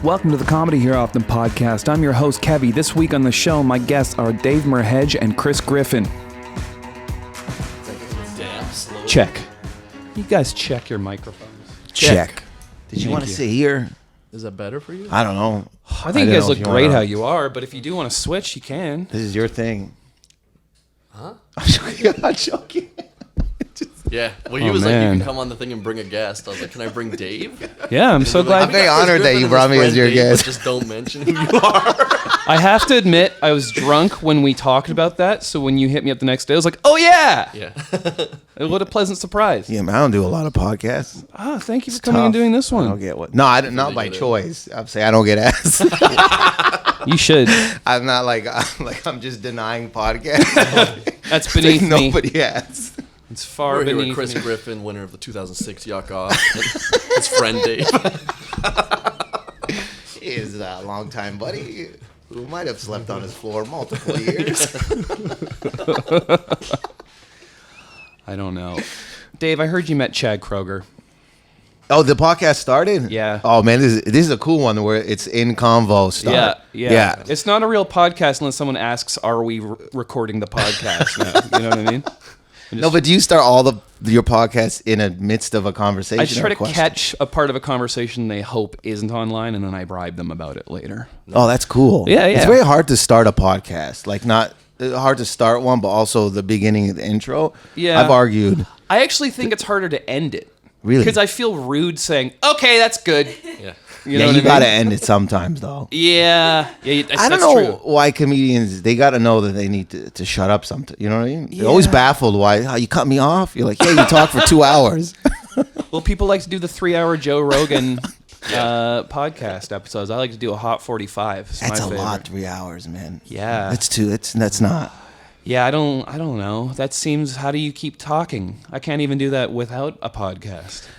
Welcome to the Comedy Here Often podcast. I'm your host, Kevy. This week on the show, my guests are Dave Merheje and Chris Griffin. Damn slow. Check. You guys check your microphones. Check. Did you want to sit here? Is that better for you? I don't know. I think you guys look great how you are, but if you do want to switch, you can. This is your thing. Huh? I'm joking. Yeah. Well, he was like, you can come on the thing and bring a guest. I was like, can I bring Dave? Yeah, I'm so glad. I'm very honored that you brought me as your guest. Just don't mention who you are. I have to admit, I was drunk when we talked about that, so when you hit me up the next day, I was like, oh yeah! Yeah. What a pleasant surprise. Yeah, man, I don't do a lot of podcasts. Oh, thank you for coming and doing this one. I don't get what. No, I didn't. Not by choice. I'm saying I don't get asked. You should. I'm not like I'm just denying podcasts. That's beneath me. Nobody asks. It's far We're here beneath with Chris me. Griffin, winner of the 2006 Yuck Off. His friend Dave. He is a longtime buddy who might have slept on his floor multiple years. I don't know. Dave, I heard you met Chad Kroger. Oh, the podcast started? Yeah. Oh, man, this is a cool one where it's in convo start. Yeah. It's not a real podcast unless someone asks, are we recording the podcast now? You know what I mean? No, but do you start all your podcasts in the midst of a conversation? I try to catch a part of a conversation they hope isn't online, and then I bribe them about it later. Oh, that's cool. Yeah. It's very hard to start a podcast. Like, not hard to start one, but also the beginning of the intro. Yeah. I've argued. I actually think it's harder to end it. Really? Because I feel rude saying, okay, that's good. Yeah. You know what I mean? got to end it sometimes, though. Yeah. I don't know why comedians, they got to know that they need to shut up sometimes. You know what I mean? They're always baffled why, how you cut me off? You're like, yeah, you talk for 2 hours. Well, people like to do the 3-hour Joe Rogan podcast episodes. I like to do a hot 45. It's That's my a favorite. lot, 3 hours, man. Yeah. That's not. Yeah, I don't know. That seems, how do you keep talking? I can't even do that without a podcast.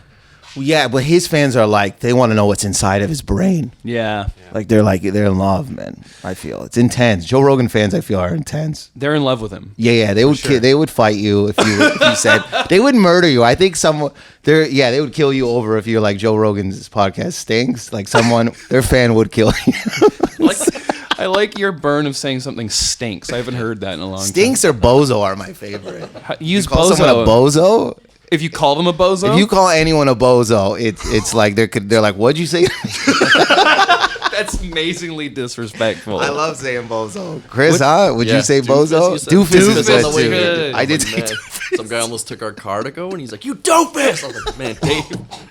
Yeah, but his fans are like, they want to know what's inside of his brain. Yeah. Like, they're in love, man. I feel it's intense. Joe Rogan fans, I feel, are intense. They're in love with him. Yeah, they would they would fight you if you said they would murder you. I think they would kill you over if you're like Joe Rogan's podcast stinks. Like their fan would kill you. I like your burn of saying something stinks. I haven't heard that in a long time. Stinks or bozo are my favorite. Use you call bozo. someone a bozo? If you call them a bozo? If you call anyone a bozo, it's like they're like, what'd you say? That's amazingly disrespectful. I love saying bozo. Chris, would you say bozo? Doofus is on good the way too. here. I did say Man, some guy almost took our car to go, and he's like, "You doofus!" I was like, "Man, Dave,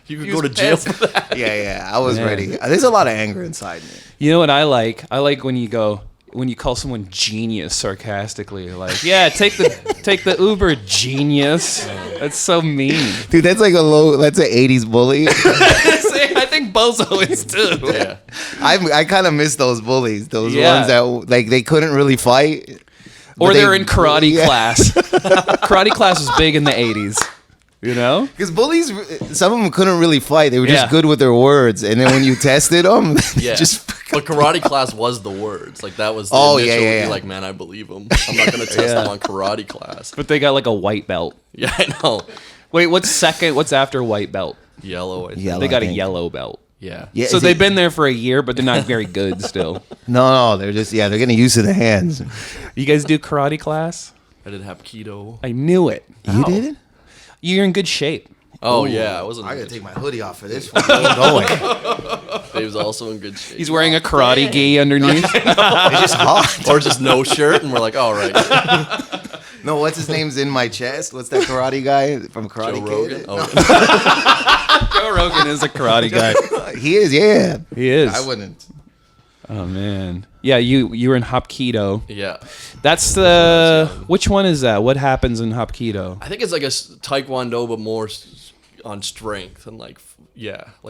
you could go to jail for that." Yeah, I was ready. There's a lot of anger inside me. You know what I like? I like when you call someone genius sarcastically, like, yeah, take the Uber, genius. That's so mean. Dude, that's like that's an 80s bully. I think bozo is too. Yeah. I kind of miss those bullies. Those ones that like they couldn't really fight. Or they're in karate class. Karate class was big in the 80s. You know? Because bullies, some of them couldn't really fight. They were just good with their words. And then when you tested them, But karate class was the words. Like, that was the initial. Be like, man, I believe him. I'm not going to test them on karate class. But they got like a white belt. Yeah, I know. Wait, what's after white belt? Yellow, I think. Yellow. They got a yellow belt. Yeah. So they've been there for a year, but they're not very good still. No, they're just, they're getting used to the hands. You guys do karate class? I did Hapkido. I knew it. You did it? You're in good shape. Oh, yeah. I wasn't. I got to take my hoodie off for this one. I'm going. Dave's also in good shape. He's wearing a karate gi underneath. It's just hot. Or just no shirt, and we're like, all right. No, what's his name's in my chest? What's that karate guy from Karate Joe Kid? Rogan? Oh, Joe Rogan is a karate guy. He is, yeah. He is. I wouldn't. Oh, man. Yeah, you were in Hapkido. yeah. That's which one is that? What happens in Hapkido? I think it's like a Taekwondo, but more on strength and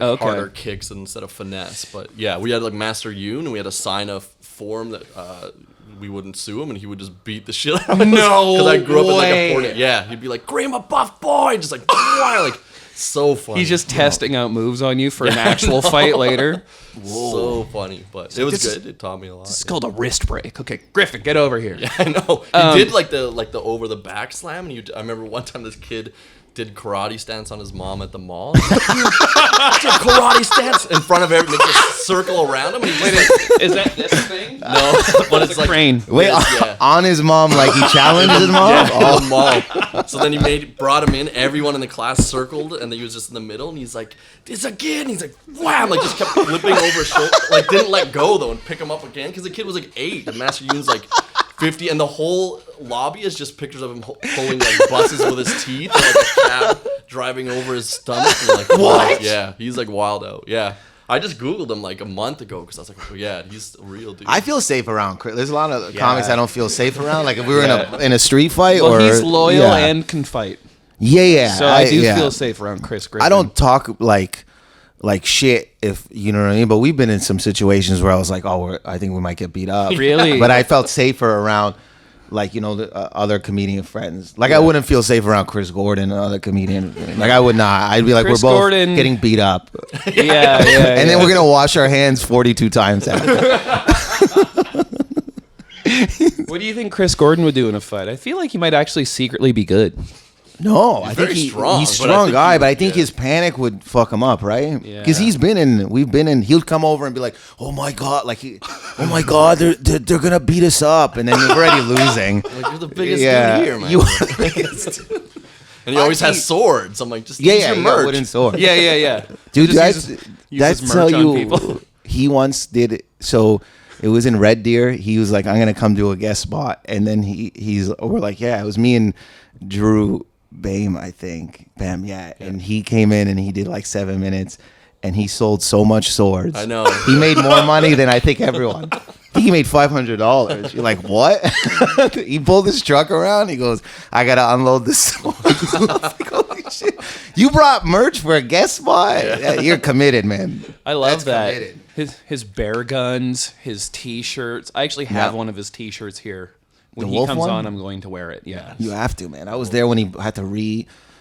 harder kicks instead of finesse. But yeah, we had like Master Yoon, and we had to sign a form that we wouldn't sue him, and he would just beat the shit out of us. No because I grew up in like way. a 40. Yeah, he'd be like, "Graham, a buff boy," just like, like so funny. He's just testing out moves on you for an actual fight later. So funny, but it was good. It taught me a lot. It's called a wrist break. Okay, Griffin, get over here. Yeah, I know. He did like the over the back slam, and I remember one time this kid did karate stance on his mom at the mall. Did karate stance in front of everyone, makes a circle around him. And Is that this thing? no, but it's like Crane. Wait, yeah. on his mom, like he challenged his mom? Yeah, on mom. So then brought him in. Everyone in the class circled, and then he was just in the middle. And he's like, "This again." He's like, "Wham!" Like just kept flipping over his shoulder. Like didn't let go though, and pick him up again because the kid was like 8, and Master Yoon's like 50, and the whole lobby is just pictures of him pulling like buses with his teeth, and like a cab driving over his stomach. And like, what? Yeah, he's like wild out. Yeah. I just Googled him like a month ago because I was like, oh, yeah, he's a real dude. I feel safe around Chris. There's a lot of comics I don't feel safe around. Like if we were in a street fight Well, or he's loyal and can fight. Yeah. So I do feel safe around Chris Griffin. I don't talk like shit, if you know what I mean. But we've been in some situations where I was like, oh, I think we might get beat up. Really? But I felt safer around, like, you know, the other comedian friends. Like I wouldn't feel safe around Chris Gordon, another comedian. Like I would not. I'd be like, Chris we're both Gordon, getting beat up. Yeah. And then we're gonna wash our hands 42 times after. What do you think Chris Gordon would do in a fight? I feel like he might actually secretly be good. No, I think very strong, he's a but I strong think guy, he- but I think yeah. his panic would fuck him up, right? Yeah. Because we've been in. He'll come over and be like, "Oh my god, oh my god, they're gonna beat us up," and then we're already losing. Like, you're the biggest Yeah. dude here, man. You are the biggest dude. And he always has swords. I'm like, just Yeah, use yeah, your you got merch. wooden sword. Yeah. Dude, Just that's uses how merch on you. people. He once did it. So it was in Red Deer. He was like, "I'm gonna come do a guest spot," and then we're like, "Yeah, it was me and Drew Bam, I think. Bam, yeah." And he came in and he did like 7 minutes, and he sold so much swords. I know. He made more money than I think everyone. I think he made $500. You're like, what? He pulled his truck around. He goes, "I gotta unload the swords." I was like, holy shit! You brought merch for a guest spot? Yeah, you're committed, man. I love That's that. committed. His bear guns, his T-shirts. I actually have Yeah. one of his T-shirts here. When The he wolf comes one? on, I'm going to wear it. Yeah. You have to, man. I was there when he had to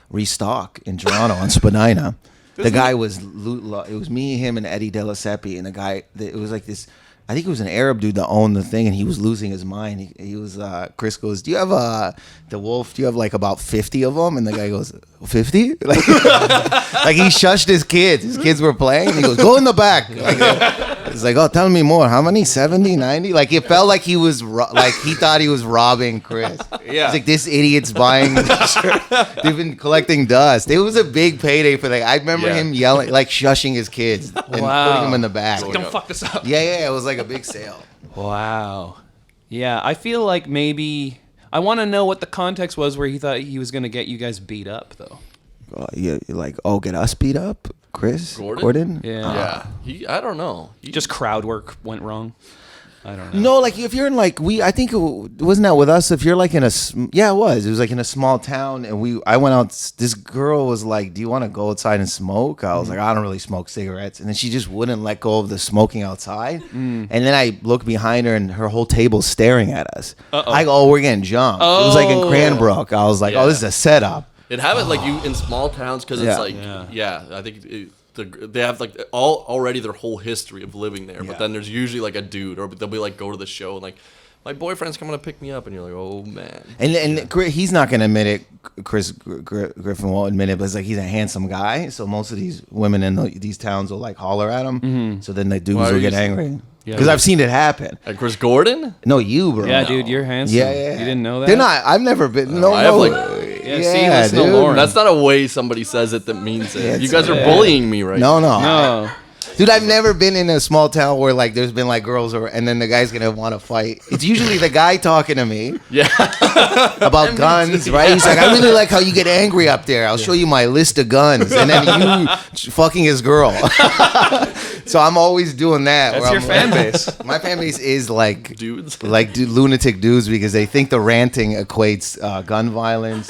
restock in Toronto on Spadina. The guy was it was me, him, and Eddie Delaseppe, and the guy. It was like this. I think it was an Arab dude that owned the thing, and he was losing his mind. He was. Chris goes, "Do you have the wolf? Do you have like about 50 of them?" And the guy goes, 50? Like, like he shushed his kids. His kids were playing, and he goes, "Go in the back." It's like, "Oh, tell me more. How many? 70, 90?" Like it felt like he was like he thought he was robbing Chris. Yeah. It's like, this idiot's buying the shirt. They've been collecting dust. It was a big payday for that. I remember Yeah. him yelling, like shushing his kids and putting them in the back. Don't fuck this up. Yeah, it was like a big sale. Wow. Yeah, I feel like maybe I want to know what the context was where he thought he was going to get you guys beat up, though. You're like, oh, get us beat up, Chris Gordon? Yeah. Yeah. I don't know. Just crowd work went wrong. I don't know. No, like if you're in like I think wasn't that with us? If you're like in it was like in a small town, and I went out. This girl was like, "Do you want to go outside and smoke?" I was like, "I don't really smoke cigarettes," and then she just wouldn't let go of the smoking outside. And then I looked behind her, and her whole table's staring at us. I go, "Oh, we're getting jumped." It was like in Cranbrook. I was like, "Oh, this is a setup." It have it like you in small towns because it's like I think they have like already their whole history of living there. But then there's usually like a dude, or they'll be like go to the show and like my boyfriend's coming to pick me up, and you're like, oh man. And he's not gonna admit it. Chris Griffin won't admit it, but it's like he's a handsome guy. So most of these women in these towns will like holler at him. So then the dudes will get angry. Because I've seen it happen. Like Chris Gordon? No, you, bro. Yeah, dude, you're handsome. Yeah. You didn't know that? They're not. I've never been. No, I have, like- see, listen to Lauren. That's not a way somebody says it that means it. Yeah, You guys are yeah. bullying me right now. No. Dude, I've never been in a small town where like there's been like girls and then the guy's gonna want to fight. It's usually the guy talking to me Yeah. about guns, right? He's like, "I really like how you get angry up there. I'll show you my list of guns," and then you fucking his girl. So I'm always doing that. That's where your I'm fan like- base. My fan base is like Dudes. like lunatic dudes because they think the ranting equates gun violence.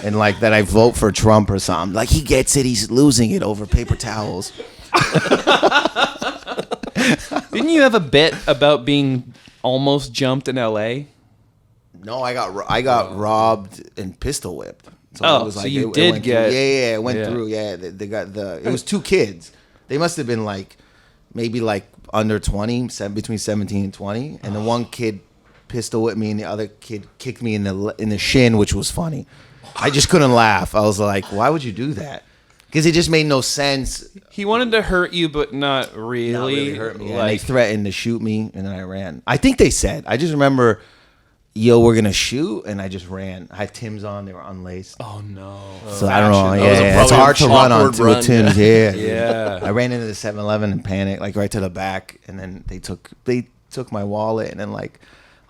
And like that I vote for Trump or something. Like he gets it, he's losing it over paper towels. Didn't you have a bit about being almost jumped in L.A.? No, I got robbed and pistol whipped. So Oh, so you did went get- through. Yeah, it went Yeah. through. Yeah, they got it was 2 kids. They must have been like maybe like under 20, between 17 and 20, and the one kid pistol whipped me and the other kid kicked me in the shin, which was funny. I just couldn't laugh. I was like, why would you do that? Because it just made no sense. He wanted to hurt you, but not really. Not really hurt me. And they threatened to shoot me, and then I ran. I think they said. I just remember, yo, we're gonna shoot, and I just ran. I had Timbs on; they were unlaced. Oh no! So I don't know. Yeah, it's hard to run on with Timbs. Yeah, yeah. I ran into the 7-Eleven and panicked, like right to the back, and then they took my wallet and then like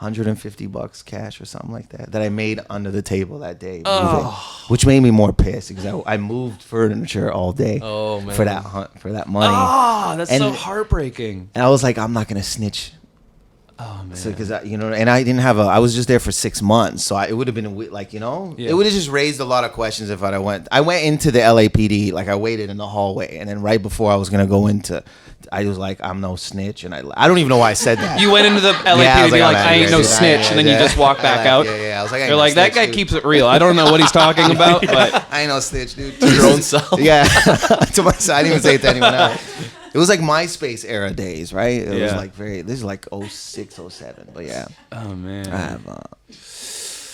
$150 cash or something like that I made under the table that day, moving, which made me more pissed because I moved furniture all day for that money. Oh, that's so heartbreaking. And I was like, I'm not gonna snitch. Oh man. So because and I didn't have I was just there for 6 months, so it would have been like it would have just raised a lot of questions if I went into the LAPD, like I waited in the hallway, and then right before I was gonna go into, I was like, I'm no snitch, and I don't even know why I said that. You went into the LAPD like I ain't no snitch, and then you just walk back out. Yeah, I was like, they're like, that guy keeps it real. I don't know what he's talking about, but I ain't no snitch, dude. To your own self. Yeah, to myself. I didn't even say it to anyone else. It was like MySpace era days, right? It was like this is like 06, 07. But yeah. Oh man. I have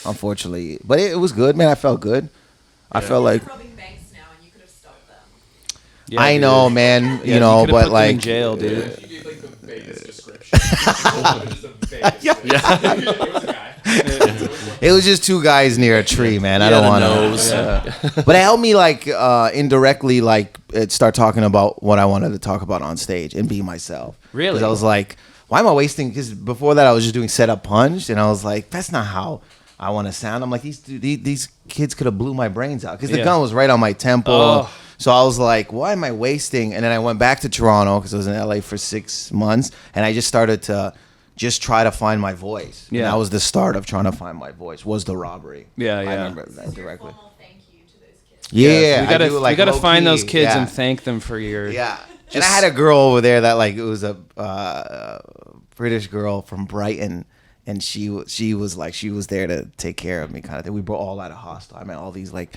unfortunately, but it was good, man. I felt good. I felt like robbing banks now, and you could have stopped them. Yeah, I know, man. Yeah, you know, could've but put them like in jail, dude. You gave like the vaguest description. Just the vaguest description. It was a guy. it was just two guys near a tree, man. I don't want to. But it helped me like indirectly like start talking about what I wanted to talk about on stage and be myself. Really? Because I was like, why am I wasting? Because before that I was just doing set up punch, and I was like, that's not how I want to sound. I'm like, these kids could have blew my brains out because the gun was right on my temple. Oh. So I was like, why am I wasting? And then I went back to Toronto because I was in LA for 6 months, and I just started to just try to find my voice. Yeah. And that was the start of trying to find my voice, was the robbery. Yeah, I yeah. remember that directly. Formal thank you to those kids. Yeah, we gotta find those kids yeah. and thank them for your. Yeah. And I had a girl over there that like, it was a British girl from Brighton, and she was there to take care of me kind of thing. We were all at a hostel. I met all these like,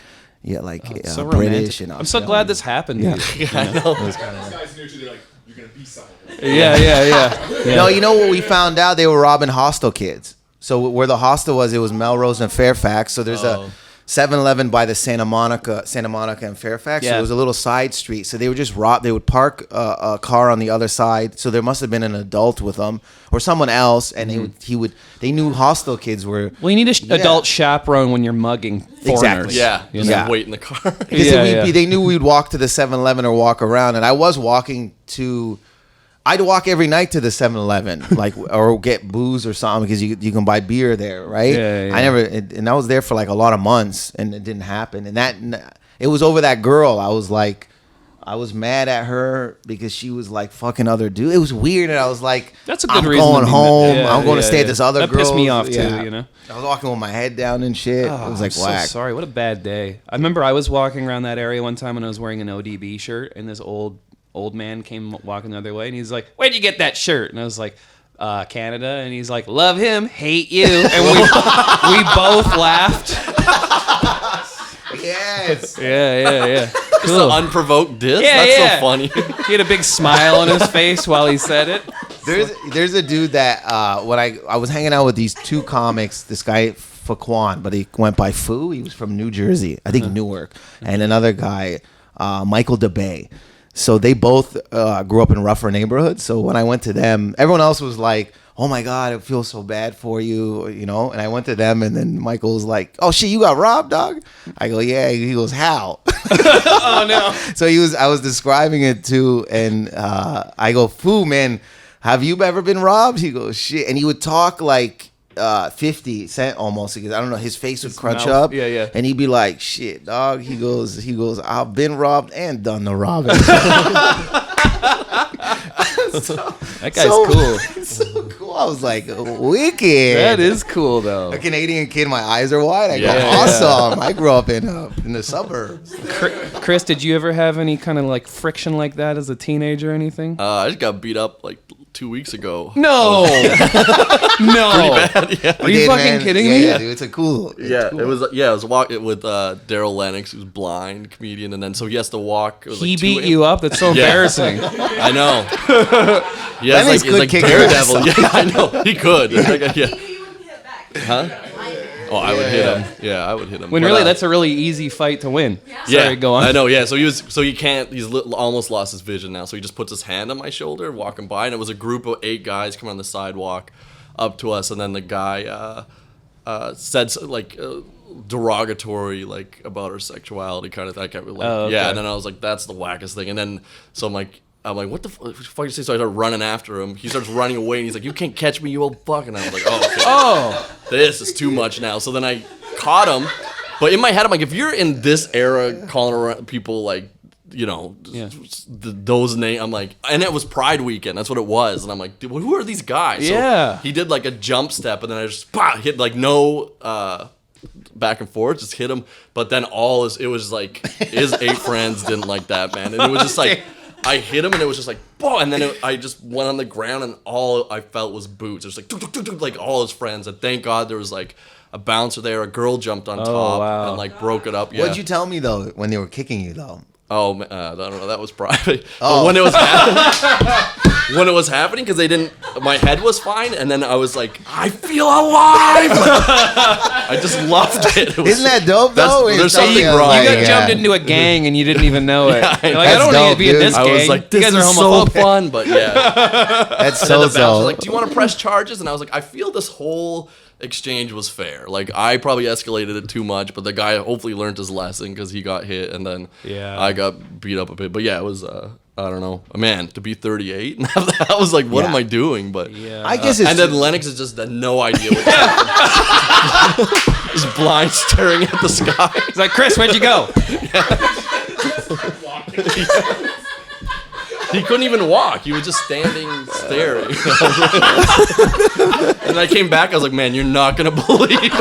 So British. romantic. And I'm so glad this happened. Yeah. To you. Yeah, I know. These guys knew they're like, you're gonna be someone. Yeah. No, you know what we found out? They were robbing hostel kids. So where the hostel was, it was Melrose and Fairfax. So there's a 7-Eleven by the Santa Monica and Fairfax. Yeah. So it was a little side street. So they would just rob. They would park a car on the other side. So there must have been an adult with them or someone else, and they knew hostel kids were. Well, you need an adult chaperone when you're mugging foreigners. Exactly. Yeah, You just know? wait in the car. Because they knew we'd walk to the 7-Eleven or walk around, and I was walking to. I'd walk every night to the 7-Eleven, like, or get booze or something because you can buy beer there, right? Yeah. And I was there for like a lot of months, and it didn't happen. And it was over that girl. I was like, I was mad at her because she was like fucking other dude. It was weird, and I was like, That's a good I'm reason. going to be home. mad. I'm going to stay at this other girl. That pissed me off too. You know. I was walking with my head down and shit. Oh, it was like I'm whack. so sorry. What a bad day. I remember I was walking around that area one time and I was wearing an ODB shirt, and this old man came walking the other way, and he's like, "Where'd you get that shirt?" And I was like, Canada. And he's like, "Love him, hate you." And we both laughed. Yes. Yeah. Just an unprovoked diss? Yeah, That's yeah. so funny. He had a big smile on his face while he said it. There's a dude that when I was hanging out with these two comics, this guy Faquan, but he went by Fu. He was from New Jersey, I think Newark, and another guy, Michael DeBay. So they both grew up in rougher neighborhoods. So when I went to them, everyone else was like, "Oh my God, I feel so bad for you," you know. And I went to them, and then Michael was like, "Oh shit, you got robbed, dog?" I go, "Yeah." He goes, "How?" Oh no. So I was describing it too, and I go, "Foo, man, have you ever been robbed?" He goes, "Shit," and he would talk like 50 Cent almost, because I don't know, his face would crunch mouth. up, Yeah. and he'd be like, "Shit, dog." He goes, "I've been robbed and done the robbing." That guy's cool. So cool. I was like, wicked. That is cool though. A Canadian kid, my eyes are wide. I go, Yeah. awesome. I grew up in the suburbs. Chris, did you ever have any kind of like friction like that as a teenager or anything? I just got beat up like 2 weeks ago. No. No. Bad, yeah. Are you fucking kidding me? Yeah, dude, it's cool. Yeah, cool. it was. Yeah, I was walking with Daryl Lennox, who's blind comedian, and then so he has to walk. It was He like beat you up? That's so embarrassing. I know. Yeah, Lennox it's could like kick your ass Daredevil. Yeah, I know. He could. Yeah. He knew you wouldn't hit back. Huh? Oh, I would hit him. Yeah, I would hit him. When But, really, that's a really easy fight to win. Yeah. Sorry, go on. I know. Yeah, so he can't. He's almost lost his vision now. So he just puts his hand on my shoulder, walking by, and it was a group of 8 guys coming on the sidewalk up to us, and then the guy said derogatory about our sexuality kind of thing. Okay. Yeah, and then I was like, that's the wackest thing. And then so I'm like, what the fuck you say? So I start running after him. He starts running away, and he's like, you can't catch me, you old fuck. And I was like, oh, okay. Oh, This is too much now. So then I caught him. But in my head, I'm like, if you're in this era calling around people those names, I'm like, and it was Pride weekend. That's what it was. And I'm like, dude, who are these guys? Yeah. So he did a jump step, and then I just hit no back and forth, just hit him. But then it was like his 8 friends didn't like that, man. And it was just like, I hit him, and it was just like, boom, and then I just went on the ground, and all I felt was boots. It was like, tuk, tuk, tuk, tuk, like all his friends. And thank God there was a bouncer there. A girl jumped on top wow. and broke it up. Yeah. What'd you tell me though when they were kicking you though? Oh, man, I don't know. That was private. Oh. But when it was happening, because they didn't. My head was fine, and then I was like, I feel alive. I just loved it. Isn't that dope though? There's It's something like, wrong. you got Yeah. jumped into a gang and you didn't even know it. Yeah, You're like, I that's don't want to dope, be in dude. this I gang. was like, you this guys are is so homophobic. fun, but yeah. That's And then the bouncer so. was like, do you want to press charges? And I was like, I feel this whole exchange was fair. I probably escalated it too much, but the guy hopefully learned his lesson because he got hit, and then I got beat up a bit. But yeah, it was I don't know, man, to be 38. I was like, what am I doing? But I guess it's and then Lennox is just had no idea what's happening. Just blind staring at the sky. He's like, Chris, where'd you go? He couldn't even walk. He was just standing, staring. And I came back. I was like, man, you're not going to believe.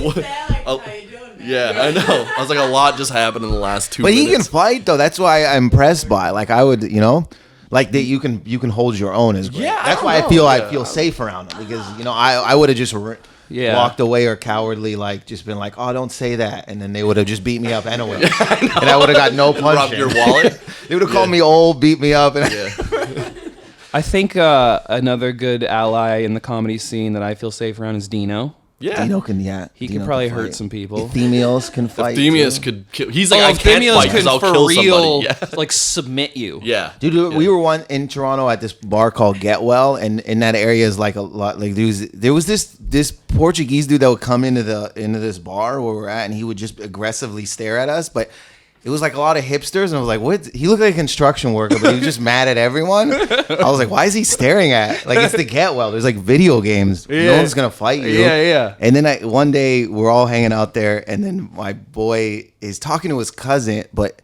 What? How you doing, man? Yeah, I know. I was like, a lot just happened in the last 2 But minutes. he can fight though. That's why I'm impressed by. I would, that you can hold your own is great. Yeah, That's why I feel safe around him because I would have just walked away or cowardly just been like, oh, don't say that, and then they would have just beat me up anyway, and I would have got no punch. Robbed your wallet. They would have called me old, beat me up, and I think another good ally in the comedy scene that I feel safe around is Dino. Yeah. Dino can He Dino can probably fight. hurt some people. Ephemios can fight. Themius too. could kill. He's like, I can't Themios fight because could I'll for kill real, somebody. Yeah. submit you. Yeah. Dude, we were one in Toronto at this bar called Get Well, and in that area is a lot there was this Portuguese dude that would come into this bar where we're at, and he would just aggressively stare at us, but it was a lot of hipsters, and I was like, what? He looked like a construction worker, but he was just mad at everyone. I was like, why is he staring at? It's the Get Well. There's video games. Yeah. No one's gonna fight you. Yeah. And then one day we're all hanging out there, and then my boy is talking to his cousin, but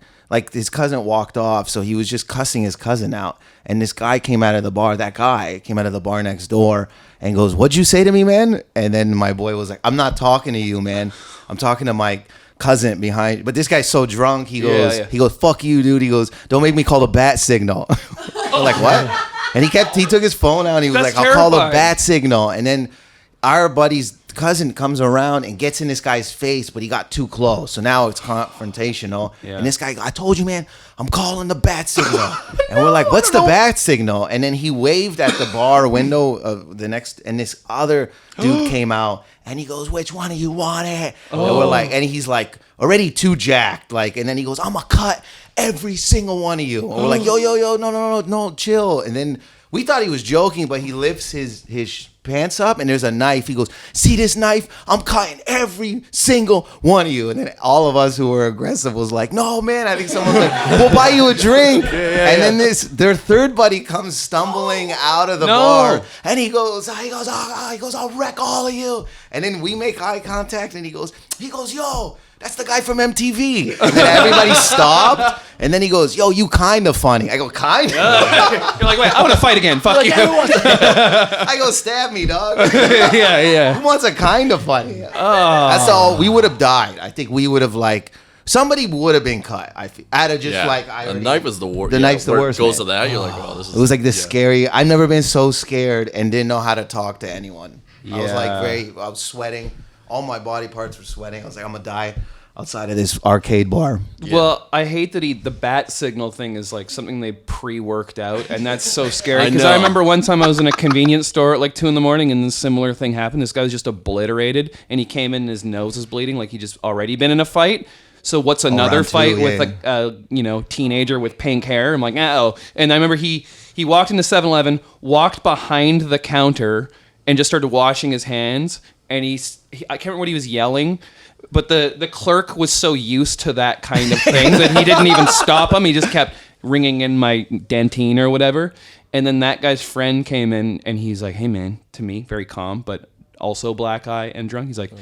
his cousin walked off, so he was just cussing his cousin out. And this guy came out of the bar. That guy came out of the bar next door and goes, "What'd you say to me, man?" And then my boy was like, "I'm not talking to you, man. I'm talking to my cousin behind." But this guy's so drunk, he goes, "Fuck you, dude." He goes, "Don't make me call the bat signal." We're like, what? And he took his phone out and he was That's like, "I'll call the terrifying. bat signal." And then our buddy's cousin comes around and gets in this guy's face, but he got too close. So now it's confrontational. Yeah. And this guy, "I told you, man, I'm calling the bat signal." And we're like, "What's the bat signal?" And then he waved at the bar window of the next, and this other dude came out and he goes, "Which one of you want it?" And we're like, and he's already too jacked. And then he goes, "I'm gonna cut every single one of you." And we're like, yo, no, chill. And then we thought he was joking, but he lifts his pants up and there's a knife. He goes, "See this knife? I'm cutting every single one of you." And then all of us who were aggressive was like, "No, man." I think someone was like, "We'll buy you a drink." And then their third buddy comes stumbling out of the bar, and he goes, "I'll wreck all of you." And then we make eye contact, and he goes, "Yo, that's the guy from MTV." And then everybody stopped, and then he goes, "Yo, you kind of funny." I go, "Kind of?" You're like, wait, I want to fight again. Fuck you. I go, "Stab me, dog." yeah. Who wants a kind of funny? That's all. We would have died. I think we would have somebody would have been cut. I feel out of just the knife is the worst. The knife's the where worst. It goes man. to that, you're like, oh, this is. It was this scary. I've never been so scared and didn't know how to talk to anyone. I was Yeah. I was sweating. All my body parts were sweating. I was like, I'm gonna die. outside of this arcade bar. Well, I hate that the bat signal thing is like something they pre-worked out, and that's so scary. I Because know. I remember one time I was in a convenience store at like 2 a.m, and this similar thing happened. This guy was just obliterated, and he came in and his nose was bleeding, like he just already been in a fight. So what's another round two, fight with yeah. a teenager with pink hair? I'm like, oh. And I remember he walked into 7-Eleven, walked behind the counter, and just started washing his hands. And I can't remember what he was yelling, but the clerk was so used to that kind of thing that he didn't even stop him. He just kept ringing in my dentine or whatever. And then that guy's friend came in, and he's like, hey, man, to me, very calm, but also black eye and drunk. He's like,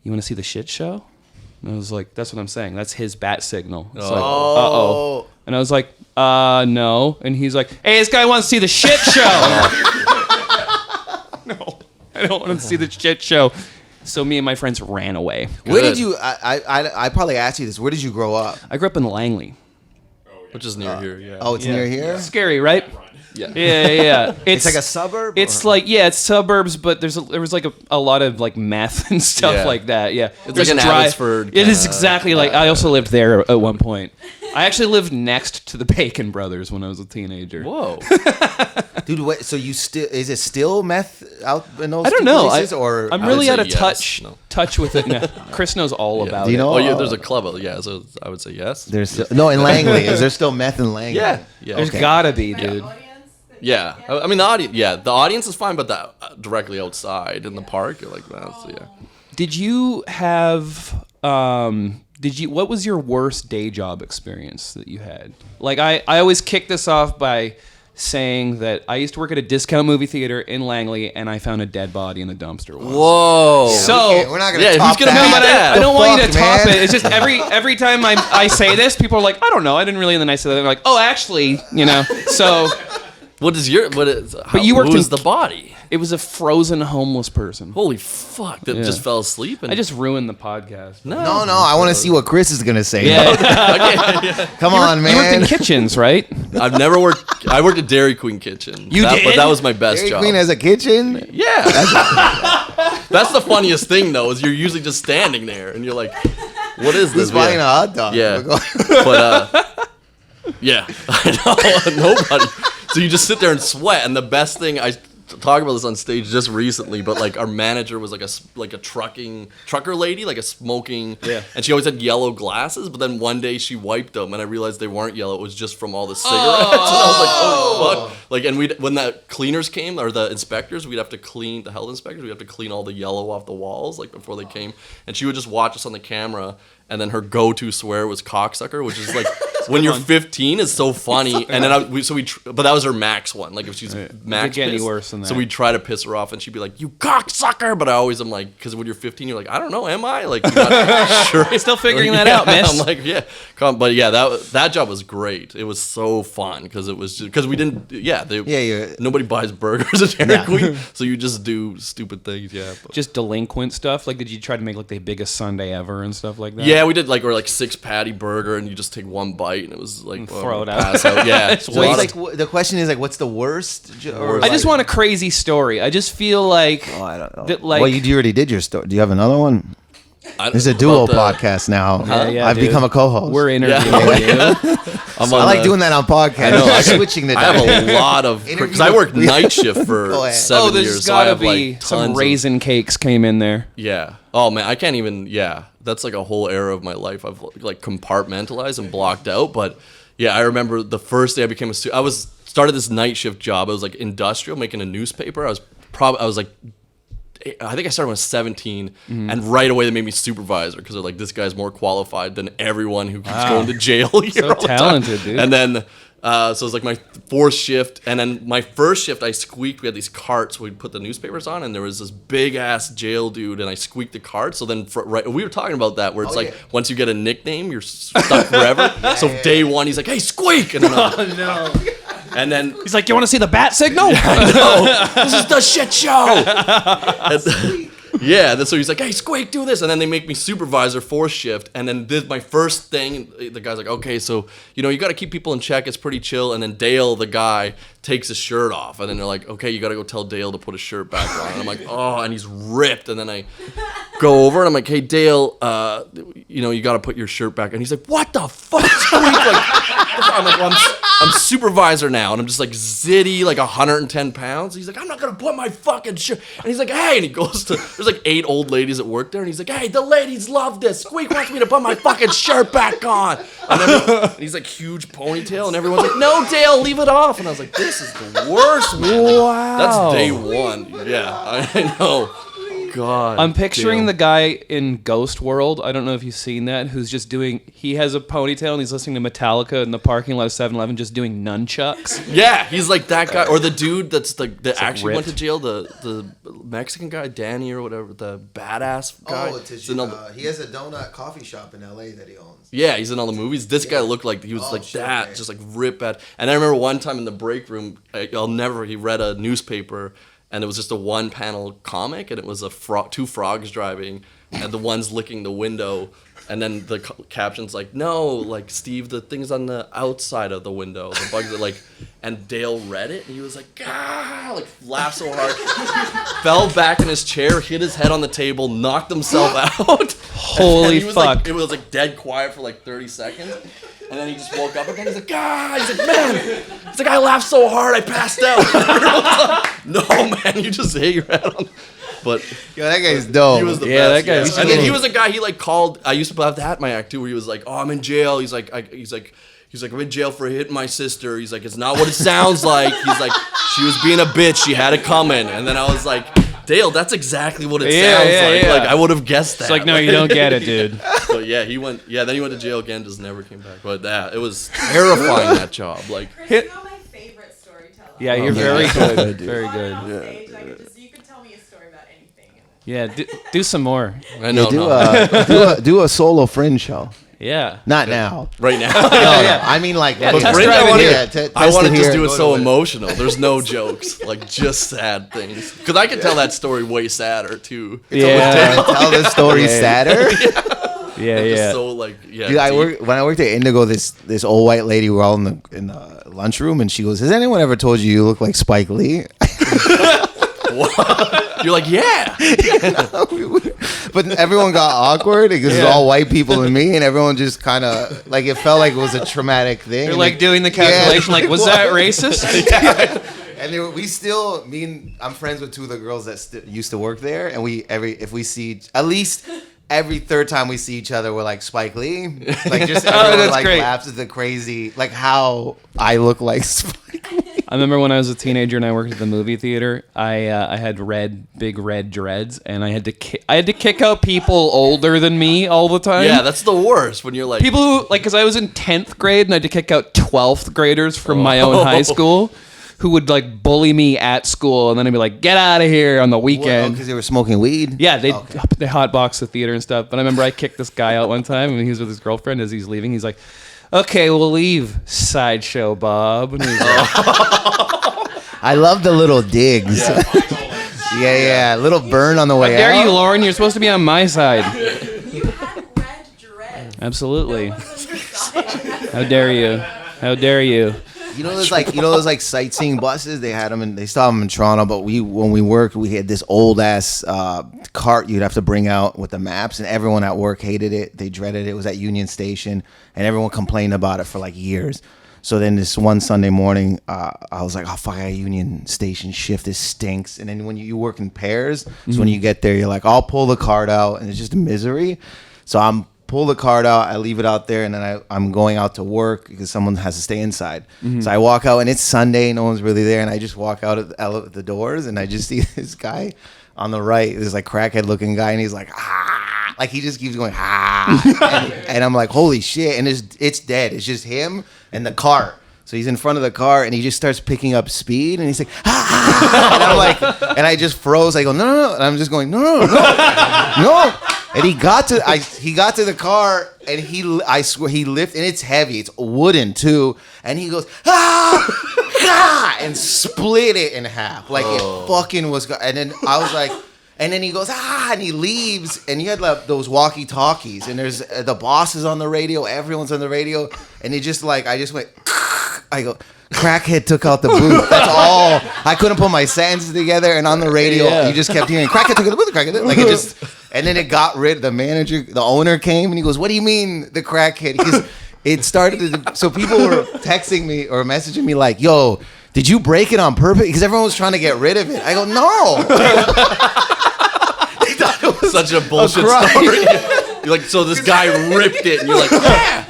you want to see the shit show? And I was like, that's what I'm saying. That's his bat signal. It's like, uh-oh. And I was like, no. And he's like, hey, this guy wants to see the shit show. No, I don't want to see the shit show. So me and my friends ran away. Where did you? I probably asked you this. Where did you grow up? I grew up in Langley. Which is near here, yeah. Oh, it's near here. Scary, right? Yeah. Yeah. It's like a suburb. It's or- like it's suburbs, but there was like a lot of like meth and stuff Yeah. like that. Yeah, It's like an Abbotsford It is kinda- exactly like I also lived there at one point. I actually lived next to the Bacon Brothers when I was a teenager. Whoa. Dude, wait, so you still is it still meth out in those I don't two know. places, or I'm I really would out say of yes. No. touch with it. No, Chris knows all about Do you it. know? Oh, yeah, there's a club. Yeah, so I would say yes. there's still, no in Langley. Is there still meth in Langley? Yeah. There's Okay. gotta be, dude. Yeah. I mean, the audience. Yeah, the audience is fine, but directly outside in the park, you're like, that's yeah. Did you have what was your worst day job experience that you had? Like I always kick this off by saying that I used to work at a discount movie theater in Langley, and I found a dead body in a dumpster once. Whoa. So Okay, we're not gonna Yeah, who's top gonna that. beat but that? I don't The want you to fuck, top man? it. It's just every time I say this, people are like, I don't know, I didn't really. And then I say that, they're like, oh, actually, So What is your? What is? How, you worked who in- is the body? it was a frozen homeless person. Holy fuck! That Yeah. just fell asleep. And I just ruined the podcast. No, I want to see what Chris is gonna say. Yeah, Come on, you worked in man. kitchens, right? I've never worked. I worked at Dairy Queen kitchen. You But did? that was my best Dairy job. Queen has a kitchen. Yeah. That's the funniest thing, though, is you're usually just standing there and you're like, what is Who's this? buying a hot dog? Yeah. But, yeah. I know. Nobody. So you just sit there and sweat. And the best thing, I talk about this on stage just recently, but like our manager was like a trucker lady, like a smoking. Yeah. And she always had yellow glasses, but then one day she wiped them and I realized they weren't yellow. It was just from all the cigarettes. And I was like, oh, fuck. Like, and when the cleaners came, or the inspectors, we'd have to clean, the health inspectors, we'd have to clean all the yellow off the walls, like before they came. And she would just watch us on the camera. And then her go-to swear was cocksucker, which is like when you're 15 is so funny. And then but that was her max one. Like if she's max get any pissed. worse than So that. we'd try to piss her off, and she'd be like, "You cocksucker!" But I always am like, because when you're 15, you're like, I don't know, am I? Like, you're not sure. You're still figuring that Yeah, out, miss. I'm like, yeah, but yeah, that job was great. It was so fun because it was because we didn't. Nobody buys burgers at Dairy Queen, so you just do stupid things. Yeah, but. Just delinquent stuff. Like, did you try to make like the biggest Sunday ever and stuff like that? Yeah, we did like 6 patty burger, and you just take one bite, and it was like throw it out. pass out. Yeah, So it's like the question is like, what's the worst? Or I just want a crazy story. I just feel like Oh, I don't know. that, like, well, you already did your story. Do you have another one? I- There's a duo about the- podcast now. Yeah, I've dude. become a co-host. we're interviewing you. I'm I on like the- doing that on podcasts. I know, I- switching the I have a lot of because I worked night shift for Go ahead. 7 Oh, there's years. So I gotta have be like some tons of- raisin cakes came in there. Yeah. Oh man, I can't even. Yeah, that's like a whole era of my life. I've like compartmentalized and blocked out. But yeah, I remember the first day I became a student. I started this night shift job. I was like industrial, making a newspaper. I was like. I think I started when I was 17, and right away they made me supervisor because they're like, this guy's more qualified than everyone who keeps going to jail here. So all the time. talented, dude. And then, so it was like my 4th shift, and then my 1st shift I squeaked. We had these carts we'd put the newspapers on, and there was this big ass jail dude, and I squeaked the cart. So then, we were talking about that, where it's like once you get a nickname, you're stuck forever. So day one, he's like, "Hey, squeak!" And then No. and then He's like, you want to see the bat signal? this is the shit show. Yeah, so he's like, "Hey, Squeak, do this," and then they make me supervisor 4th shift, and then this my first thing. The guy's like, "Okay, so you got to keep people in check. It's pretty chill." And then Dale, the guy, takes his shirt off, and then they're like, "Okay, you got to go tell Dale to put his shirt back on." And I'm like, "Oh," and he's ripped, and then go over and I'm like, hey, Dale, you got to put your shirt back. And he's like, what the fuck? I'm like, well, I'm supervisor now. And I'm just like zitty, like 110 pounds. He's like, I'm not going to put my fucking shirt. And he's like, hey. And he goes to, there's like 8 old ladies that work there. And he's like, hey, the ladies love this. Squeak wants me to put my fucking shirt back on. And he's like huge ponytail. And everyone's like, no, Dale, leave it off. And I was like, this is the worst, man. Wow. That's day one. Yeah, I know. God. I'm picturing damn. the guy in Ghost World. I don't know if you've seen that. Who's just he has a ponytail and he's listening to Metallica in the parking lot of 7-Eleven, just doing nunchucks. Yeah, he's like that guy, or the dude that actually went to ripped. jail, the Mexican guy, Danny or whatever, the badass guy. He has a donut coffee shop in L.A. that he owns. Yeah, he's in all the movies. This guy looked like he was that, just like rip bad. And I remember one time in the break room, he read a newspaper. And it was just a 1-panel comic, and it was 2 frogs driving, and the one's licking the window, and then the caption's like, no, like, Steve, the thing's on the outside of the window. The bugs are like, and Dale read it, and he was like, ah, like, laughed so hard, fell back in his chair, hit his head on the table, knocked himself out. Holy fuck. fuck. It was like dead quiet for like 30 seconds. And then he just woke up again. He's like, ah! He's like, man! He's like, I laughed so hard I passed out. Like, no, man, you just hit your head on. But Yo, that guy's dope. he was the Yeah, best. that guy- And then he was a guy he like called. I used to have that in my act too, where he was like, oh, I'm in jail. He's like, I'm in jail for hitting my sister. He's like, it's not what it sounds like. He's like, she was being a bitch. She had it coming. And then I was like, Dale, that's exactly what it sounds like. yeah. Like I would have guessed that. It's like, no, you don't get it, dude. But yeah, then he went to jail again, just never came back. But it was terrifying, that job. Like, Chris, you're not my favorite storyteller. Yeah, you're very good. Very good. You could tell me a story about anything. Yeah, do some more. I know, Do a solo Fringe show. Yeah. Not now. right now. No, I mean like Yeah, later. test Fringe, drive I it want here. Yeah, I want to just do it Go so to emotional. There's no jokes, like just sad things. Because I can tell that story way sadder too. Yeah. Tell the story sadder. Yeah, Just yeah. so like Dude, when I worked at Indigo, this old white lady, we're all in the lunchroom, and she goes, "Has anyone ever told you look like Spike Lee?" You're like, yeah. But everyone got awkward because it's all white people and me, and everyone just kind of like it felt like it was a traumatic thing. You're And like doing the calculation, like, was that racist? And I'm friends with 2 of the girls that used to work there, and if we see at least every third time we see each other, we're like Spike Lee, like just everyone that's like great. laughs at the crazy, like how I look like Spike Lee. I remember when I was a teenager and I worked at the movie theater. I had big red dreads, and I had to kick out people older than me all the time. Yeah, that's the worst when you're like people who because I was in 10th grade and I had to kick out 12th graders from my own high school, who would like bully me at school, and then I'd be like, "Get out of here" on the weekend. Because they were smoking weed. Yeah, they hotbox the theater and stuff. But I remember I kicked this guy out one time, and he was with his girlfriend. As he's leaving, he's like, "Okay, we'll leave, Sideshow Bob." And he's like, I love the little digs. Yeah, little burn on the way "Dare out. you, Lauren? You're supposed to be on my side." You had red dreads. Absolutely. No one was on your side. How dare you? How dare you? You know those sightseeing buses? They had them and they still have them in Toronto. But when we worked, we had this old ass cart you'd have to bring out with the maps, and everyone at work hated it. They dreaded it. It was at Union Station, and everyone complained about it for like years. So then this one Sunday morning, I was like, "Oh fuck, I got Union Station shift. This stinks." And then when you work in pairs, so when you get there, you're like, "I'll pull the cart out," and it's just a misery. So I'm pull the cart out, I leave it out there, and then I'm going out to work because someone has to stay inside. So I walk out, and it's Sunday, no one's really there, and I just walk out at the doors, and I just see this guy on the right, this like crackhead looking guy, and he's like, ah, like he just keeps going, ah, and I'm like, holy shit, and it's dead. It's just him and the cart. So he's in front of the car, and he just starts picking up speed, and he's like, ah, and I'm like, and I just froze. I go, no, and I'm just going, no. And he got to the car, and I swear he lifted, and it's heavy, it's wooden too, and he goes and split it in half, like it fucking was. And then I was like, and then he goes and he leaves, and you had like those walkie talkies, and there's the boss is on the radio, everyone's on the radio, and it just like I just went. I go, crackhead took out the booth. That's all. I couldn't put my sentences together, and on the radio, you just kept hearing crackhead took out the booth. Crackhead, like it just, and then it got rid. The manager, the owner came, and he goes, "What do you mean the crackhead?" Because it started. So people were texting me or messaging me like, "Yo, did you break it on purpose?" Because everyone was trying to get rid of it. I go, "No." They thought it was such a bullshit story. You're like, so this guy ripped it, and you're like, yeah.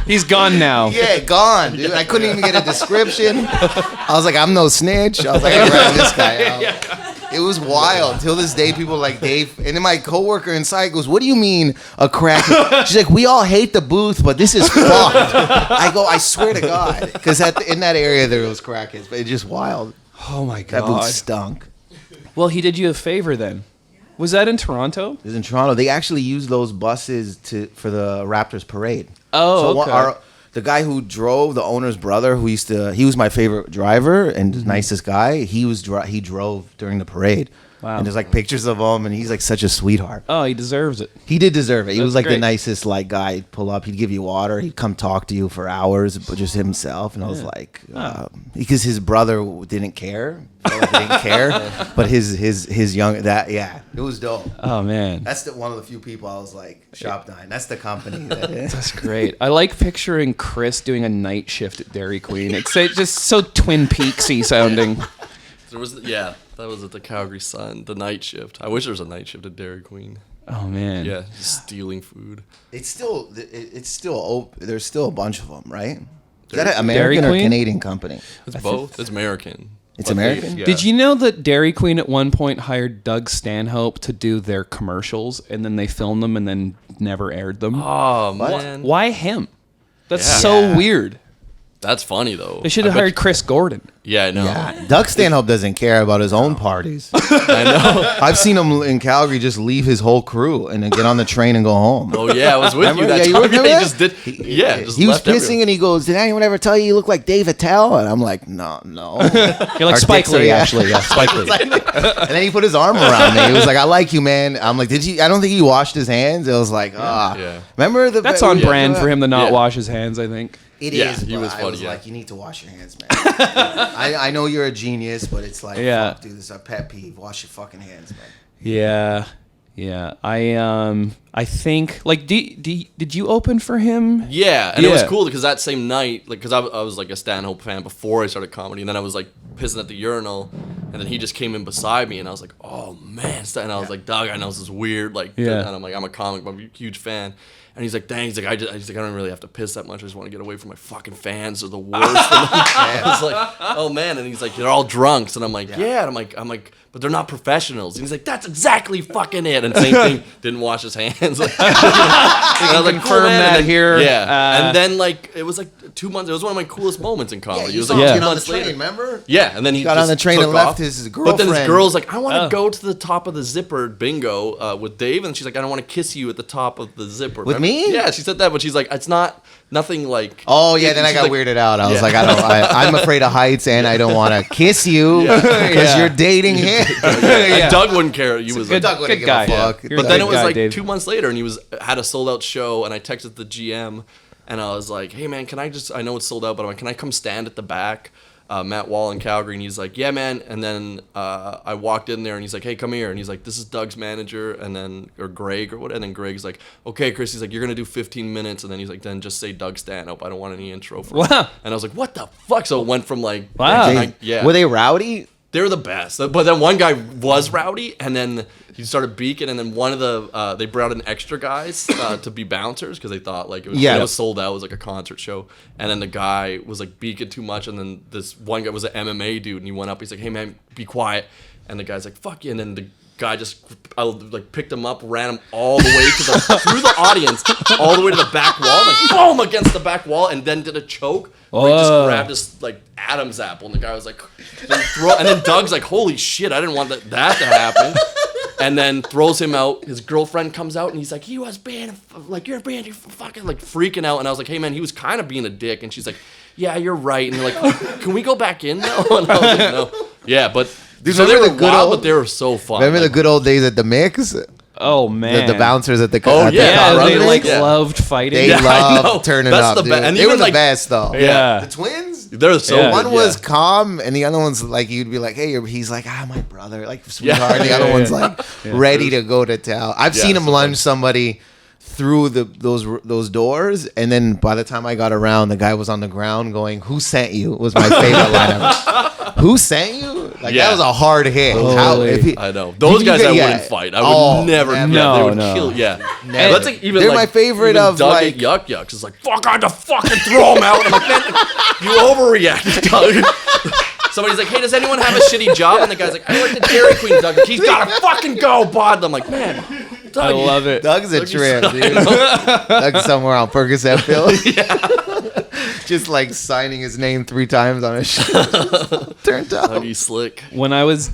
He's gone now. Yeah, gone, dude. I couldn't even get a description. I was like, I'm no snitch. I was like, I ran this guy out. Yeah. It was wild. Till this day, people are like, Dave. And then my coworker inside goes, what do you mean a crack? She's like, we all hate the booth, but this is fucked. I go, I swear to God. Because in that area, there was crackheads. But it's just wild. Oh, my That God. booth stunk. Well, he did you a favor then. Was that in Toronto? It was in Toronto. They actually used those buses for the Raptors parade. Oh, so okay. The guy who drove, the owner's brother, he was my favorite driver and the nicest guy. He drove during the parade. Wow. And there's like pictures of him, and he's like such a sweetheart. Oh, he deserves it. He did deserve it. He That's was like great. the nicest like guy. He'd pull up, he'd give you water, he'd come talk to you for hours, but just himself. And I was like, because his brother didn't care, felt like he didn't care, but his young it was dope. Oh, man. That's one of the few people I was like, Shop 9. That's the company. That's great. I like picturing Chris doing a night shift at Dairy Queen. It's just so Twin Peaksy sounding. That was at the Calgary Sun, the night shift. I wish there was a night shift at Dairy Queen. Oh, man. Yeah, just stealing food. It's still open. There's still a bunch of them, right? Is that an Dairy American or Queen? Canadian company? It's both. It's American. It's But American? yeah. Did you know that Dairy Queen at one point hired Doug Stanhope to do their commercials, and then they filmed them and then never aired them? Oh, man. Why him? That's Yeah. so weird. That's funny, though. They should have hired Chris Gordon. Yeah, I know. Yeah. Doug Stanhope doesn't care about his own parties. I know. I've seen him in Calgary just leave his whole crew and then get on the train and go home. Oh, yeah, I was with you that you time. remember He that? just did. Yeah, just He was left pissing everyone. and he goes, did anyone ever tell you look like Dave Attell? And I'm like, no. You're like Our Spike dicks are- Lee, yeah. actually. Yeah, Spike Lee. And then he put his arm around me. He was like, I like you, man. I'm like, did you? I don't think he washed his hands. It was like, Yeah. Remember the? That's on yeah. brand for him to not Yeah. wash his hands, I think. It Yeah, is. he But was I funny, was yeah. like, you need to wash your hands, man. I know you're a genius, but it's like, Yeah. fuck, dude, this is a pet peeve. Wash your fucking hands, man. Yeah. I think, like, did you open for him? Yeah, and it was Yeah. cool because that same night, like, because I was like a Stanhope fan before I started comedy, and then I was like pissing at the urinal, and then he just came in beside me, and I was like, oh man, and I was like, Doug, I know this is weird, like, Yeah. and I'm like, I'm a comic, but I'm a huge fan. And he's like, dang, he's like, I don't really have to piss that much. I just want to get away from my fucking fans. They're the worst. I was like, oh man. And he's like, they're all drunks. And I'm like, yeah. And I'm like, but they're not professionals. And he's like, that's exactly fucking it. And same thing, didn't wash his hands. Like, and I was like, confirm man. that And then, here. Yeah. And then like, it was like 2 months. It was one of my coolest moments in comedy. It was like Yeah. 2 Get on the months train, later. remember? Yeah, and then he Got just on the train took and left off. his But then girlfriend. his girl's like, I want to Oh. go to the top of the zipper bingo with Dave, and she's like, I don't want to kiss you at the top of the zipper. With Remember? me? Yeah, she said that, but she's like, it's not nothing like. Oh yeah, then I she's got like- weirded out. I was Yeah. like, I'm afraid of heights, and I don't want to kiss you because Yeah. you're dating him. And Doug wouldn't care. He was good- like, Doug wouldn't good give a guy. fuck. You're but a then good it was guy, like Dave. 2 months later, and he had a sold out show, and I texted the GM, and I was like, hey man, I know it's sold out, but I'm like, can I come stand at the back? Matt Wall in Calgary, and he's like, yeah man. And then I walked in there, and he's like, hey, come here. And he's like, this is Doug's manager, or Greg or what. And then Greg's like, okay Chris, he's like, you're gonna do 15 minutes, and then he's like, then just say Doug Stanhope, I don't want any intro for him. Wow. And I was like, what the fuck? So it went from like, Wow. yeah, Were they rowdy? they were the best. But then one guy was rowdy, and then he started beaking, and then one of the they brought in extra guys to be bouncers because they thought like it was sold out. It was like a concert show, and then the guy was like beaking too much, and then this one guy was an MMA dude, and he went up. He's like, "Hey man, be quiet," and the guy's like, "Fuck you," and then the guy just like picked him up, ran him all the way to the through the audience, all the way to the back wall, like boom against the back wall, and then did a choke. Where he just grabbed his like Adam's apple, and the guy was like, and then Doug's like, "Holy shit, I didn't want that to happen." And then throws him out. His girlfriend comes out, and he's like, "He was being like, you're fucking like freaking out." And I was like, "Hey man, he was kind of being a dick." And she's like, "Yeah, you're right." And they're like, "Can we go back in now?" And I was like, "No." Yeah, but Dude, so they remember were the good wild, old- but they were so fun. Remember the Like, good old days at the mix? Oh man. The bouncers at the Oh, at the yeah, Yeah, car they run like mix? Yeah. loved fighting. They Yeah, I know. loved turning That's up, the dude. best. And They even, were the like- best though. Yeah. The twins? They're so Yeah. good, One was calm, and the other one's like you'd be like, "Hey," he's like, my brother, like sweetheart." Yeah. The other Yeah, one's yeah. like ready to go to town. I've seen him so lunge somebody through those doors, and then by the time I got around, the guy was on the ground going, "Who sent you?" Was my favorite line ever. Who sent you? Like Yeah. that was a hard hit. I know. Those guys I wouldn't fight. I would never. never. Yeah, they would No. kill. Yeah. Never. That's like even They're like, my favorite even of, Doug like- at Yuck Yucks is like, fuck, I had to fucking throw him out. I'm like, man, you overreact, Doug. Somebody's like, hey, does anyone have a shitty job? And the guy's like, I work at Dairy Queen, Doug. He's gotta fucking go, bud. I'm like, man, Doug, I love it. Doug's a Doug, trip, you- dude. Doug's somewhere on Percocet-ville. Just like signing his name 3 times on his shirt. Turned up. Doug, he's slick. When I was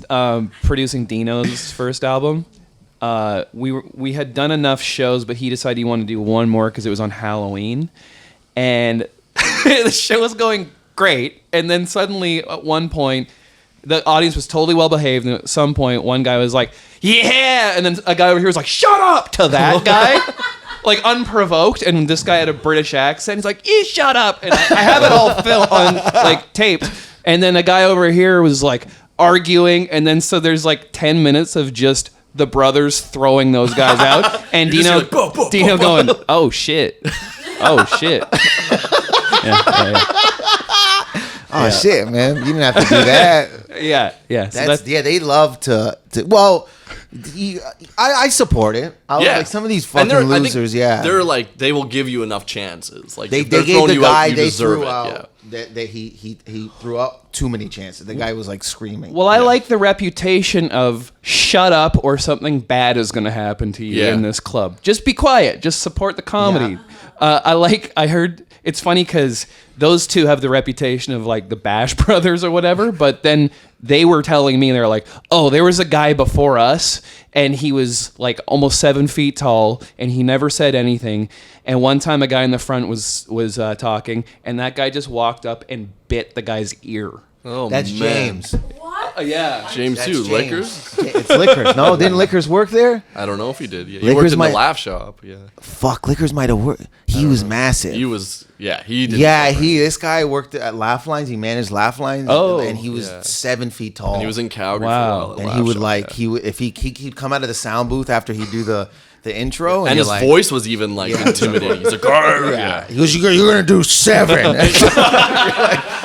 producing Dino's first album, we had done enough shows, but he decided he wanted to do one more because it was on Halloween, and the show was going great. And then suddenly, at one point, the audience was totally well behaved, and at some point, one guy was like, "Yeah," and then a guy over here was like, "Shut up!" to that guy. Like unprovoked, and this guy had a British accent. He's like, "You shut up!" And I have it all filmed on like taped. And then a guy over here was like arguing, and then so there's like 10 minutes of just the brothers throwing those guys out, and You just Dino, hear like, "Bo, bo, Dino bo, bo." going, "Oh shit, oh shit." Oh shit, man! You didn't have to do that. Yeah. So that's They love to. Well, I support it. Yeah, like some of these And fucking they're- I think losers. Yeah, they're like they will give you enough chances. Like they if they're gave throwing the you out, guy you they deserve threw it. out. That he threw out too many chances. The guy was like screaming. Well, I like the reputation of shut up or something bad is going to happen to you Yeah. in this club. Just be quiet. Just support the comedy. I heard it's funny because those two have the reputation of like the Bash Brothers or whatever, but then they were telling me, they're like, oh, there was a guy before us and he was like almost 7 feet tall and he never said anything. And one time a guy in the front was talking and that guy just walked up and bit the guy's ear. Oh, That's man. James. What? Yeah. James That's too. James. Liquors. It's Liquors. No, didn't Liquors work there? I don't know if he did. Yeah, he Liquors worked in might- the laugh shop. Yeah, Fuck, Liquors might have worked. He was massive. he was. Yeah, he did. Yeah, this guy worked at Laugh Lines. He managed Laugh Lines. Oh. And he was Yeah. 7 feet tall. And he was in Calgary Wow. for a while. at And Laugh he would Shop, like yeah. he would if he'd come out of the sound booth after he'd do the intro, and you're his like, voice was even like intimidating. He's like, "Arr!" yeah. He goes, you're gonna do 7. Okay,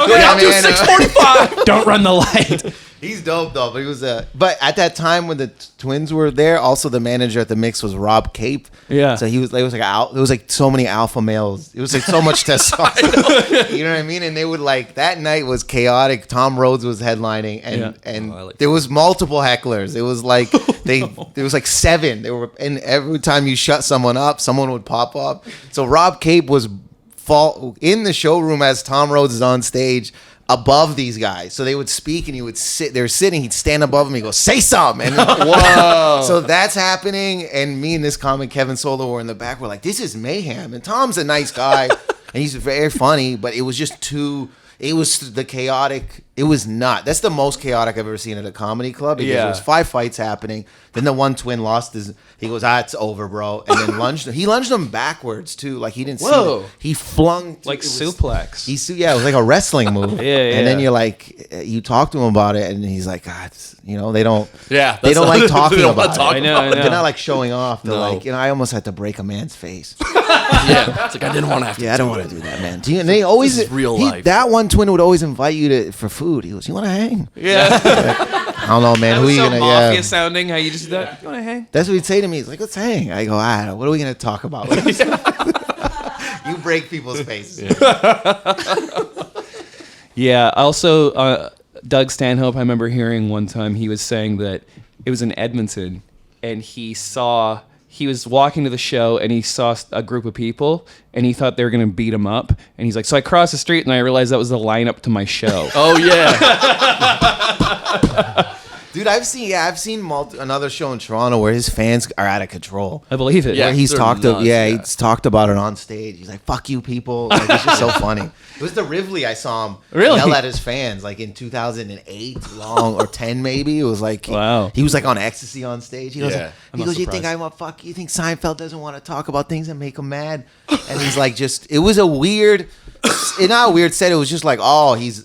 Yeah, I'll do man, 6:45. Don't run the light. He's dope though, but he was but at that time when the twins were there, also the manager at the mix was Rob Cape. Yeah. So he was like, it was like so many alpha males. It was like so much testosterone. You know what I mean? And they would like that night was chaotic. Tom Rhodes was headlining, and Yeah. and Oh, I like there was multiple hecklers. It was like there was like 7. They were, and every time you shut someone up, someone would pop up. So Rob Cape was in the showroom as Tom Rhodes is on stage above these guys. So they would speak and he would sit, they're sitting, he'd stand above him, he'd go, say something. And Whoa. so that's happening. And me and this comic, Kevin Solo, were in the back. We're like, this is mayhem. And Tom's a nice guy and he's very funny, but it was just it was the chaotic. It was not. That's the most chaotic I've ever seen at a comedy club. Because Yeah. there was 5 fights happening. Then the one twin lost his. He goes, it's over, bro. And then lunged him. He lunged him backwards too. Like he didn't Whoa. see. He flung Like it was- suplex. Yeah, it was like a wrestling move. Yeah. And then you're like, you talk to him about it, and he's like, God, they don't. Yeah, They don't like they talking don't about wanna it. talk I know. about They're not like showing off. They're No. like, I almost had to break a man's face. Yeah, it's like I didn't want to have to. Yeah, I don't want to do that, man. And they always This is real life. That one twin would always invite you for food. He goes, you want to hang? Yeah. I don't know, man. That Who was you so gonna? mafia Yeah. sounding. How you just do that? You want to hang? That's what he'd say to me. He's like, let's hang. I go, what are we gonna talk about? You break people's faces. Yeah. Also, Doug Stanhope. I remember hearing one time he was saying that it was in Edmonton, and he was walking to the show and he saw a group of people and he thought they were going to beat him up. And he's like, so I crossed the street and I realized that was the lineup to my show. Oh yeah, Dude, I've seen another show in Toronto where his fans are out of control. I believe it. Yeah. Where he's they're talked nuts, he's talked about it on stage. He's like, fuck you people. Like, it's just so funny. It was the Rivley I saw him Really? yell at his fans like in 2008 or 10 maybe. It was like Wow. he was like on ecstasy on stage. He goes, Yeah. I'm not you think surprised. you think Seinfeld doesn't want to talk about things that make him mad? And he's like, it was a weird in our weird set, it was just like, oh, he's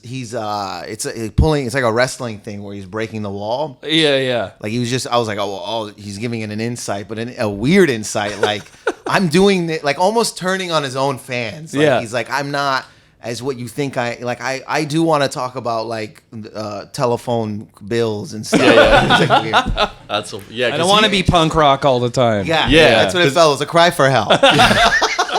pulling. It's like a wrestling thing where he's breaking the wall. Yeah. Like he was just. I was like, oh, he's giving it an insight, but a weird insight. Like I'm doing it, like almost turning on his own fans. Like, Yeah. He's like, I'm not as what you think I like. I do want to talk about like telephone bills and stuff. Yeah. It's like weird. That's yeah. I don't want to be punk rock all the time. Yeah, Yeah. that's what it felt. It was a cry for help.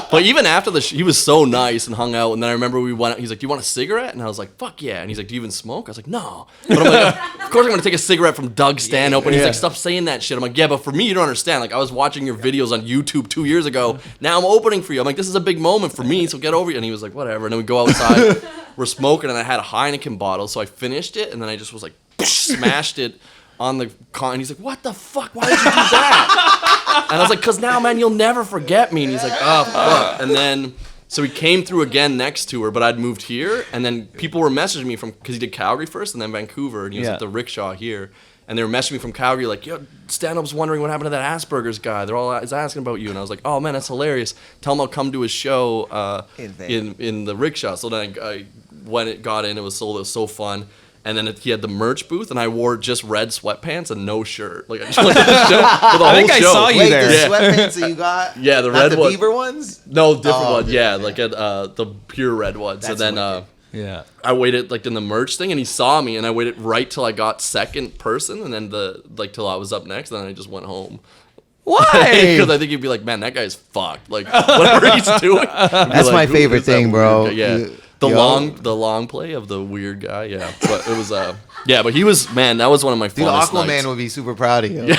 But even after he was so nice and hung out. And then I remember we went out. He's like, "Do you want a cigarette?" And I was like, "Fuck yeah!" And he's like, "Do you even smoke?" I was like, "No." But I'm like, "Of course I'm gonna take a cigarette from Doug Stanhope." And he's like, "Stop saying that shit." I'm like, "Yeah, but for me, you don't understand. Like, I was watching your videos on YouTube 2 years ago. Now I'm opening for you. I'm like, this is a big moment for me. So get over it." And he was like, "Whatever." And then we go outside. We're smoking, and I had a Heineken bottle, so I finished it, and then I just was like, smashed it on the con. And he's like, "What the fuck? Why did you do that?" And I was like, "Cause now, man, you'll never forget me." And he's like, "Oh, fuck." And then, so he came through again next tour, but I'd moved here, and then people were messaging me because he did Calgary first and then Vancouver, and he was at the rickshaw here. And they were messaging me from Calgary like, "Yo, stand-up's wondering what happened to that Asperger's guy. They're all asking about you." And I was like, "Oh man, that's hilarious. Tell him I'll come to his show in the rickshaw." So then I when it got in, it was so fun. And then he had the merch booth, and I wore just red sweatpants and no shirt. Like I just went to the show for the whole think I show. saw you Wait, there. the Yeah. sweatpants that you got? Yeah, the Not red the one. beaver ones? No, different Oh, one. Yeah, like at the pure red ones. That's And then wicked. Yeah. I waited like in the merch thing, and he saw me, and I waited right till I got second person, and then till I was up next, and then I just went home. Why? Because I think he'd be like, "Man, that guy's fucked." Like whatever he's doing. That's my favorite thing, bro. Yeah, You- the long play of the weird guy. Yeah, but it was yeah, but he was, man, that was one of my Dude, funnest Aquaman nights. would be super proud of you.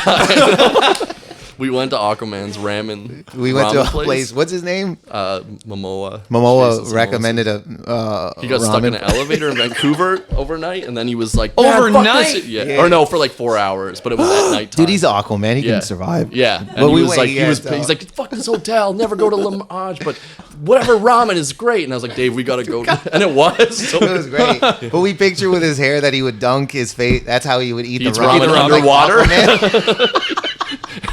We went to Aquaman's ramen. We went to a ramen place. What's his name? Momoa. Momoa Jason recommended Momoa. a He got stuck in ramen. an elevator in Vancouver overnight, and then he was like, "Man, fuck this Overnight? shit." Yeah. Yeah. Or no, for like 4 hours, but it was at night time. Dude, he's Aquaman. He can survive. Yeah, and But he we was went- like, yeah, he's like, "Fuck this hotel, never go to Lamage, but whatever ramen is great." And I was like, "Dave, we gotta go," and it was. So It was great. But we picture with his hair that he would dunk his face. That's how he would eat the Eats ramen. ramen Like underwater. Aquaman.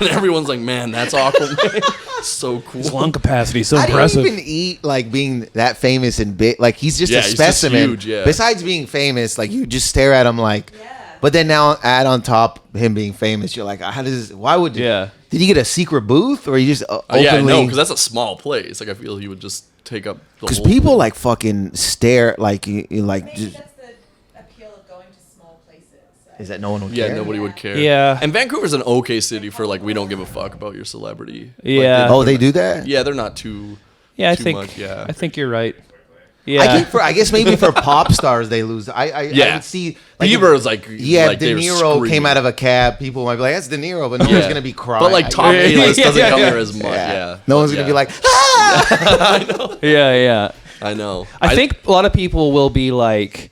And everyone's like, "Man, that's Aquaman." So cool. Lung capacity, so How do you impressive. even eat like being that famous and big? Like he's just Yeah, a he's just specimen. huge, yeah. Besides being famous, like you just stare at him like. Yeah. But then now add on top him being famous, you're like, how does? Why would you? Yeah. Did you get a secret booth or you just openly? Yeah, no, because that's a small place. Like I feel he would just take up the Because whole people thing. like fucking stare like you like. Maybe Just, that's the appeal of going to small places. is that no one would Yeah, care? nobody would care. Yeah. And Vancouver's an okay city for like we don't give a fuck about your celebrity. Like, Yeah. Oh, they do that. yeah, they're not too. Yeah, I too think. much, yeah. I think you're right. Yeah. I guess maybe for pop stars they lose. I Yeah. would see like, Bieber's like yeah, like, De they were Niro came screaming. out of a cab. People might be like, "That's De Niro," but no one's gonna be crying. But like Tom Yeah, A-list doesn't yeah, come yeah. here as much. Yeah, no one's gonna be like, "Ah!" Yeah. I know. I think a lot of people will be like,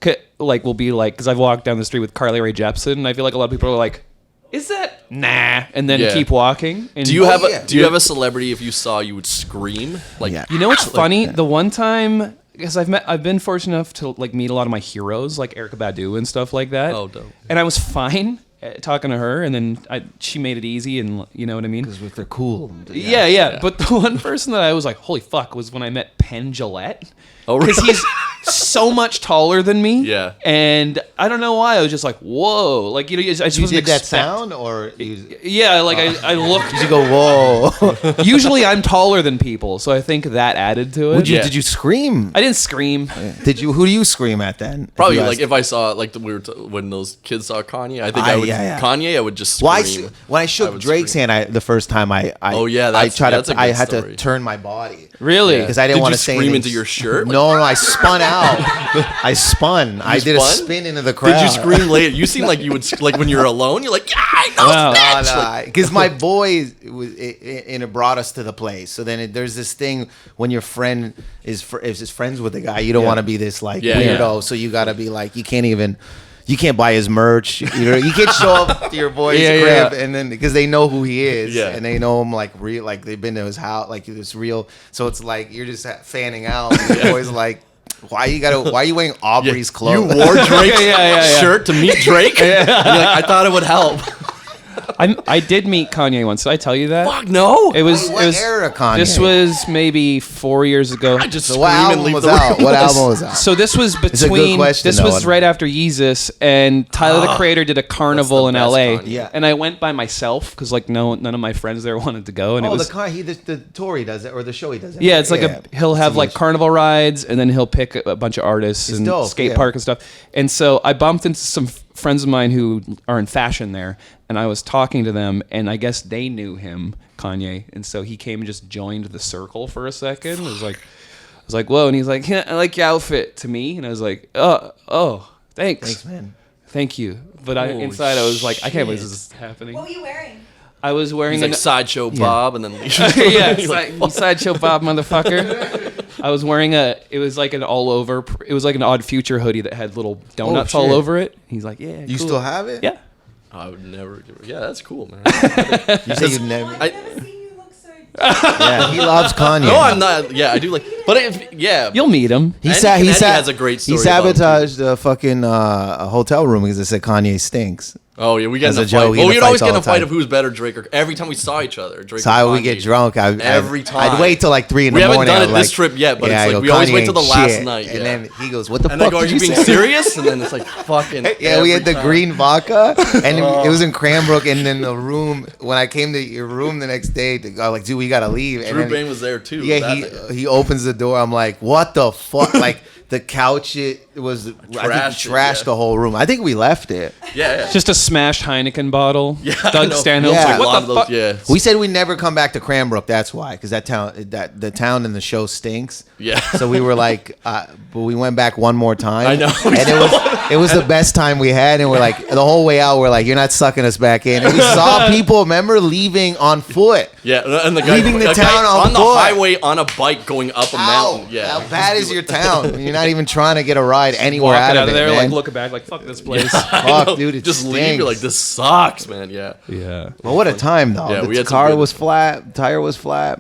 because I've walked down the street with Carly Rae Jepsen, and I feel like a lot of people are like, "Is that nah?" And then Yeah. keep walking. And Do you have yeah. do you have a celebrity if you saw you would scream like? Yeah. You know what's funny? The one time, because I've been fortunate enough to like meet a lot of my heroes, like Erykah Badu and stuff like that. Oh, dope. And I was fine talking to her, and then she made it easy, and you know what I mean? Because if they're cool. Yeah. But the one person that I was like, holy fuck, was when I met Penn Jillette. Oh, Because really? he's so much taller than me. Yeah. And I don't know why. I was just like, whoa. Like, I just You wasn't did that expect- sound, or you Yeah, like I looked. did you go whoa? Usually I'm taller than people, so I think that added to it. Yeah. Did you scream? I didn't scream. Did you? Who do you scream at then? Probably you like asked- if I saw like when those kids saw Kanye, I think I would Kanye. I would just scream. Well, when I shook would Drake's scream. hand, the first time I Oh, yeah, I that's- tried that's to a good I had story. to turn my body Really? Yeah. because I didn't Did want you to say scream anything. into your shirt? No, I spun out. I spun. I did a spun? spin into the crowd. Did you scream later? You seem like you would like when you're alone. You're like, "Yeah, I know, Wow. snitch!" Because my boy it brought us to the place. So then there's this thing when your friend is friends with the guy, you don't want to be this like Yeah, weirdo. yeah. So you got to be like you can't buy his merch. You can't show up to your boy's Yeah, crib and then because they know who he is Yeah. and they know him like real, like they've been to his house, like it's real. So it's like you're just fanning out. And your boy's like, why are you wearing Aubrey's clothes? You wore Drake's Yeah. shirt to meet Drake. You're like, I thought it would help. I did meet Kanye once. Did I tell you that? Fuck no. It was. Wait, what it was, era Kanye? This was maybe 4 years ago. I just So scream what and album leave was the out? room. What album was out? So this was a good between. question, This though. was right after Yeezus, and Tyler the Creator did a carnival in best L.A. Kanye. Yeah. And I went by myself because like none of my friends there wanted to go, and it Oh, was. the tour he does it, or the show he does it. Yeah, it's like he'll have like carnival rides, and then he'll pick a bunch of artists It's and dope, skate yeah. park and stuff. And so I bumped into some friends of mine who are in fashion there, and I was talking to them, and I guess they knew him, Kanye, and so he came and just joined the circle for a second. I was like, whoa, and he's like, yeah, I like your outfit to me, and I was like, oh, thanks, man. thank you. But Holy inside I was like, I can't believe this is What happening. were you wearing? I was wearing He's like Sideshow Bob, and then yeah, sideshow Bob, motherfucker. I was wearing it was like an Odd Future hoodie that had little donuts all shit. over it. He's like, yeah, You cool. still have it? Yeah. I would never give. Yeah, that's cool, man. You say you've never. I- I've never seen you look so. Yeah, he loves Kanye. No, I'm not. Yeah, I do like. But yeah, You'll meet him. He Andy Kennedy has a great story He about him, too. sabotaged the fucking a hotel room because it said Kanye stinks. Oh yeah, we get As in a a joke, fight. we Well, get in we'd always fights get in all a the fight time. of who's better, Drake or every time we saw each other. Drake. So or we Kanye. get drunk. Every time. I'd wait till like 3 in We the haven't morning. done I'm it like, this trip yet, but yeah, it's I like go, we always wait Kanye till the ain't last shit. night. And Yeah. then he goes, "What the And I fuck go, "Are did you you being say?" serious?" And then it's like fucking. Yeah, we had the every time. green vodka, and it was in Cranbrook. And then the room, when I came to your room the next day, I was like, "Dude, we gotta leave." And Drew then Bain was there too. yeah, that night. he opens the door. I'm like, "What the fuck?" Like the couch, it was I think we trashed the whole room. I think we left it. Yeah. Just a smashed Heineken bottle. Yeah, I Doug know. Stanhill's Yeah. like, A lot what of the those- fuck? Yeah. We said we'd never come back to Cranbrook. That's why, because the town and the show stinks. Yeah. So we were like, but we went back one more time. I know. And it was the best time we had. And we're like, the whole way out, we're like, you're not sucking us back in. And we saw people, remember, leaving on foot. Yeah, and the guy Leaving the a guy town on on the foot. highway on a bike going up a Ow, mountain. Yeah. how bad is your town? When you're not even trying to get a ride anywhere Walking out of it, there, man. like looking back, like fuck this place. I Fuck, know. dude, it just leave. stinks. You're like, this sucks, man. Yeah. Yeah. But what a time, though. Yeah, we the had some car good- was flat, tire was flat.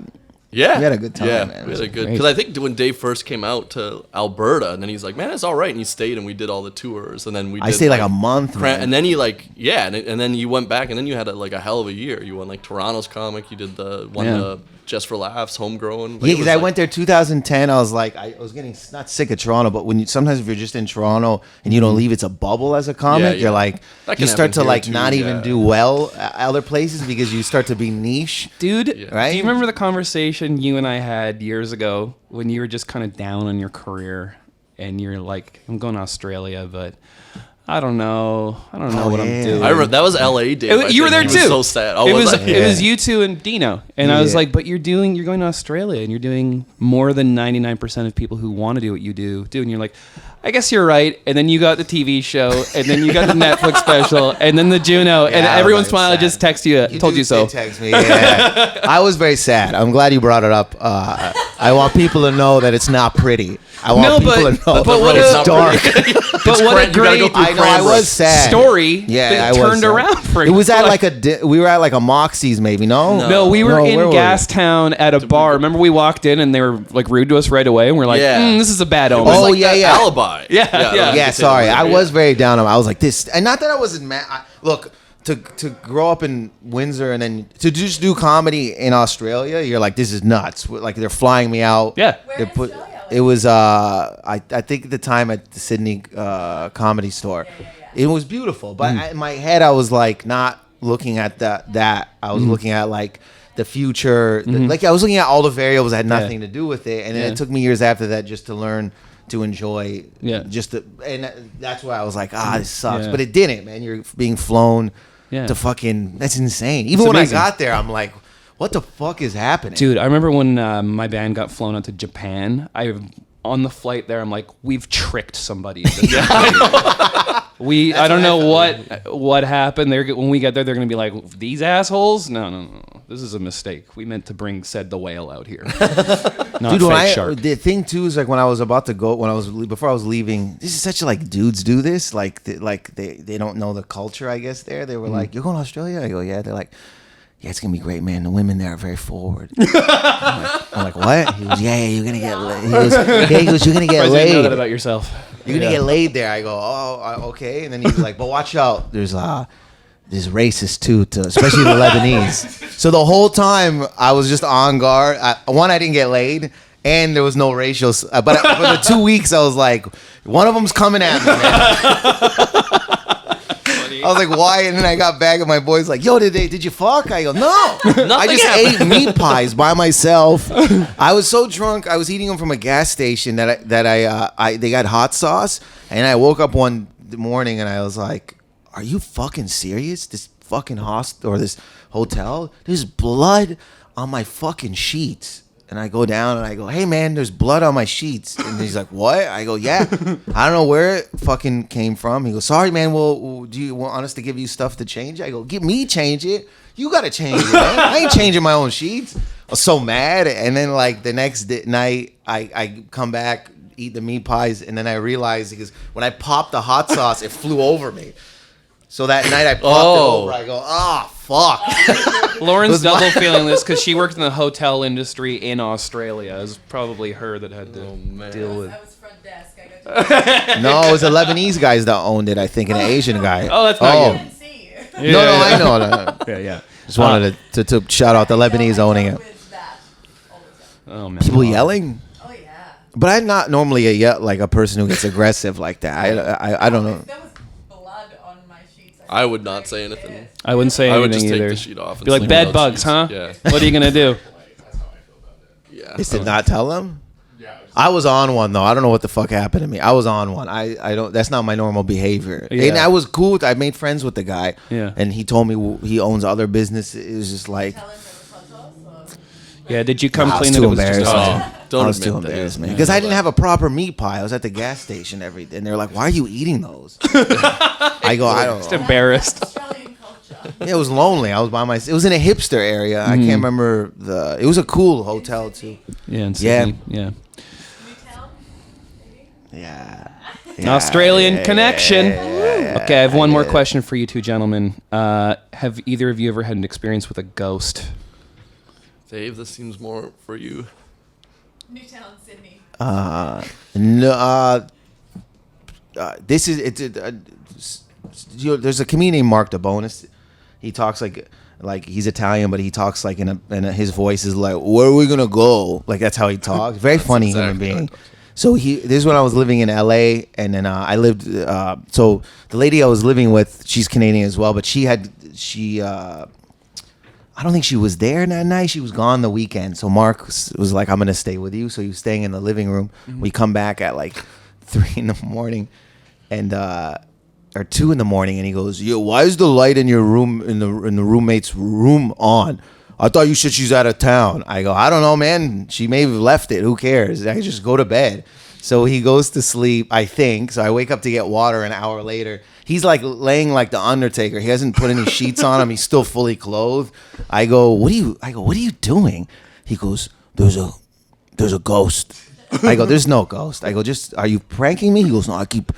Yeah, We had a good time, Yeah, man. It we was had a good great. because I think when Dave first came out to Alberta, and then he's like, "Man, it's all right," and he stayed, and we did all the tours, and then we. I did, stayed like a month, man. and then he like and then you went back, and then you had like a hell of a year. You won like Toronto's comic. You did the Just for Laughs, Homegrown. Like, Yeah, it because was, I like- went there 2010. I was like, I was getting not sick of Toronto, but when sometimes if you're just in Toronto and you don't leave, it's a bubble as a comic. Yeah, yeah. You're like, That you can start happen to here, like too, not even yeah. do well at other places because you start to be niche. Dude, Right? do you remember the conversation you and I had years ago when you were just kind of down on your career and you're like, I'm going to Australia, but I don't know what yeah. I'm doing. I remember that was L.A. Dave. I You were there think. too. He was so sad. Oh, it was was I? it was you two and Dino, and I was Yeah. like, but you're going to Australia, and you're doing more than 99% of people who want to do what you do. And you're like, I guess you're right. And then you got the TV show, and then you got the Netflix special, and then the Juno, and I every was once in a while I sad. just text you, told you so. Text me. Yeah. I was very sad. I'm glad you brought it up. I want people to know that it's not pretty. I want No, people but- to know but what it's a- dark. But what a You gotta go great through I know. I was sad. story Yeah, that I was turned sad. around for It you. was at like we were at like a Moxie's maybe. No, No, we were No, where in were we? Gastown at a bar. Remember, we walked in and they were like rude to us right away, and we're like, Yeah. this is a bad It was omen. Oh, like yeah, that yeah. Alibi. Yeah, that Yeah, was the sorry. thing. I Yeah. was very down on it. I was like this, and not that I wasn't mad. Look, to grow up in Windsor and then to just do comedy in Australia, you're like, this is nuts. Like they're flying me out. Yeah. Where They in put. Australia? It was I think at the time at the Sydney Comedy Store. It was beautiful, but in my head I was like not looking at that. I was looking at like the future. Like I was looking at all the variables that had nothing to do with it, and then Yeah. it took me years after that just to learn to enjoy. Yeah. And that's why I was like, this sucks, Yeah. but it didn't, man. You're being flown Yeah. to fucking. That's insane. Even It's when amazing. I got there, I'm like, what the fuck is happening? Dude, I remember when my band got flown out to Japan. On the flight there, I'm like, we've tricked somebody. I don't know what happened. When we get there, they're gonna be like, these assholes. No. This is a mistake. We meant to bring the whale out here, not Dude, fake shark. the thing too is like when I was about to go, before I was leaving, this is such a like dudes do this, like they don't know the culture, I guess. They were like, you're going to Australia? I go, yeah. They're like, yeah, it's gonna be great, man. The women there are very forward. I'm like, what? He goes, yeah, you're gonna get laid. He goes, you're gonna get Surprised you didn't know that laid. about yourself. You're gonna get laid there. I go, okay. And then he's like, but watch out. There's is racist too, especially the Lebanese. So the whole time I was just on guard. I didn't get laid, and there was no racial. But for the 2 weeks, I was like, one of them's coming at me, man. I was like, why? And then I got back, and my boy's like, yo, did you fuck? I go, no. I just ate meat pies by myself. I was so drunk. I was eating them from a gas station that they got hot sauce, and I woke up one morning and I was like, are you fucking serious? This fucking hostel or this hotel, there's blood on my fucking sheets. And I go down and I go, hey man, there's blood on my sheets. And he's like, what? I go, yeah. I don't know where it fucking came from. He goes, sorry man, well, do you want us to give you stuff to change? I go, give me change it. You gotta change it, man. I ain't changing my own sheets. I was so mad. And then like the next night, I come back, eat the meat pies, and then I realized because when I popped the hot sauce, it flew over me. So that night I popped it over. I go, fuck. Lauren's double feeling this because she worked in the hotel industry in Australia. It was probably her that had to deal with. I was front desk. I got No, it was the Lebanese guys that owned it, I think, and an Asian guy. Oh, that's not I you. didn't see you. No, I know. No. Yeah. Just wanted to shout out the Lebanese owning it. With that all the time. Oh man. People yelling? Oh yeah. But I'm not normally like a person who gets aggressive like that. I don't know. There was blood on my sheets. I would not say anything. I wouldn't say anything I would just either. take the sheet off. And Be like, sleep bed without bugs, sheets. huh? Yeah. What are you gonna do? That's how I feel about that. Yeah. They did not tell them. Yeah. I was on one though. I don't know what the fuck happened to me. I was on one. I don't. That's not my normal behavior. Yeah. And I was cool. I made friends with the guy. Yeah. And he told me he owns other businesses. It was just like Tell him there was hot sauce. Yeah. Did you come I was clean too that it was just embarrassed. hot? Don't I was admit too that. embarrassed, man. Because I didn't have a proper meat pie. I was at the gas station and they were like, "Why are you eating those?" I go, "I don't Just know." embarrassed. Australian culture. Yeah, it was lonely. I was by myself. It was in a hipster area. I can't remember It was a cool hotel too. Yeah. In Yeah. Sydney. Yeah. Newtown, maybe. Yeah. An Australian connection. Okay, I have one more question for you two gentlemen. Have either of you ever had an experience with a ghost? Dave, this seems more for you. Newtown, Sydney. No. This is there's a comedian named Mark DeBonis. He talks like he's Italian, but he talks like his voice is like, "Where are we gonna go?" Like that's how he talks. Very funny human exactly how being. he talks. So this is when I was living in LA, and then I lived. So the lady I was living with, she's Canadian as well, but I don't think she was there that night. She was gone the weekend. So Mark was like, I'm going to stay with you. So he was staying in the living room. Mm-hmm. We come back at like 3 a.m. and or 2 a.m. and he goes, "Yo, why is the light in your room in the roommate's room on? I thought you said she's out of town." I go, "I don't know, man. She may have left it. Who cares? I just go to bed." So he goes to sleep, I think. So I wake up to get water an hour later. He's like laying like the Undertaker. He hasn't put any sheets on him. He's still fully clothed. I go, "What are you doing?" He goes, There's a ghost." I go, "There's no ghost." I go, "Are you pranking me?" He goes, "No, I keep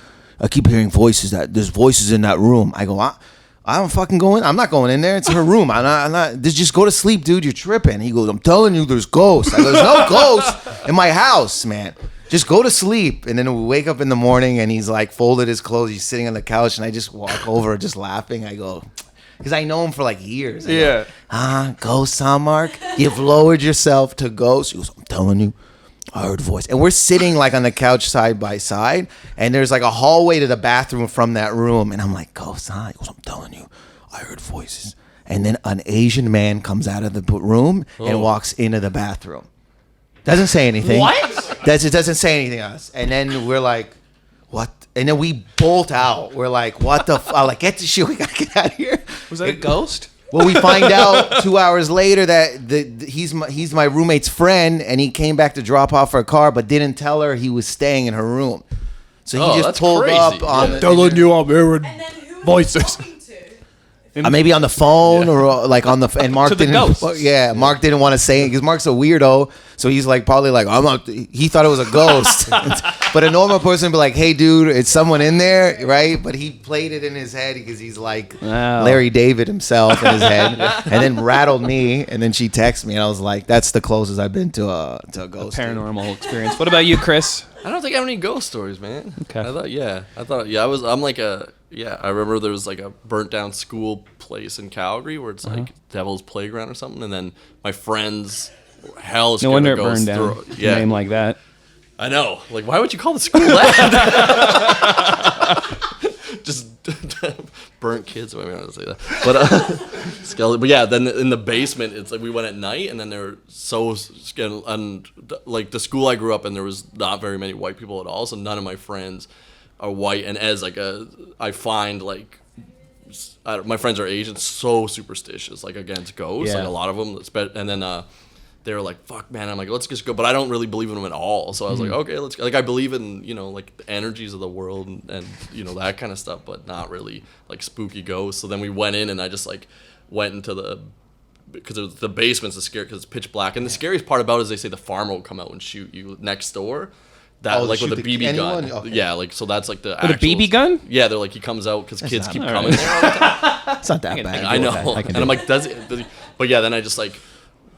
hearing voices. There's voices in that room." I go, I don't fucking go in. I'm not going in there. It's her room. I'm not. Just go to sleep, dude. You're tripping. He goes, "I'm telling you, there's ghosts." I go, "There's no ghosts in my house, man. Just go to sleep." And then we wake up in the morning and he's like folded his clothes. He's sitting on the couch and I just walk over just laughing. I go, because I know him for like years. I go, "Ghosts, huh, Mark? You've lowered yourself to ghosts." He goes, "I'm telling you, I heard a voice." And we're sitting like on the couch side by side, and there's like a hallway to the bathroom from that room. And I'm like, "Ghosts, huh?" He goes, "I'm telling you, I heard voices." And then an Asian man comes out of the room and walks into the bathroom. Doesn't say anything. What? It doesn't say anything to us. And then we're like, "What?" And then we bolt out. We're like, "What the fuck?" Like, get the shit. We gotta get out of here. Was that a ghost? Well, we find out 2 hours later that he's my roommate's friend, and he came back to drop off her car, but didn't tell her he was staying in her room. So he just that's pulled crazy. up on Yeah. the, you I'm hearing And then who was voices. he talking to? maybe on the phone or like on the and Mark To the didn't. ghosts. Yeah, Mark didn't want to say it because Mark's a weirdo. So he's like probably like, "I'm not." He thought it was a ghost, but a normal person would be like, "Hey, dude, it's someone in there, right?" But he played it in his head because he's like Wow. Larry David himself in his head, and then rattled me. And then she texted me, and I was like, "That's the closest I've been to a ghost." dude. Paranormal experience. What about you, Chris? I don't think I have any ghost stories, man. Okay. I remember there was like a burnt down school place in Calgary where it's like Devil's Playground or something, and then my friends were hell No scared wonder of it ghosts. burned down. Through- A Yeah, name like that. I know. Like, why would you call the school that? Just burnt kids. I mean, I don't say that. But skeleton. But yeah, then in the basement, it's like we went at night, and then they're so scared. And like the school I grew up in, there was not very many white people at all, so none of my friends are white. And as like I find like my friends are Asian, so superstitious, like against ghosts, like a lot of them. And then they were like, "Fuck, man!" I'm like, "Let's just go," but I don't really believe in them at all. So I was like, "Okay, let's go." Like I believe in like the energies of the world and that kind of stuff, but not really like spooky ghosts. So then we went in, and I just like went into because the basement's the scary because it's pitch black, and the scariest part about it is they say the farmer will come out and shoot you next door. That like with a BB gun. Okay. Yeah, like so that's like the With a BB gun? Yeah, they're like he comes out because kids not keep all coming right. there all the time. It's not that bad. I know. I can And I'm like, does he? But yeah, then I just like,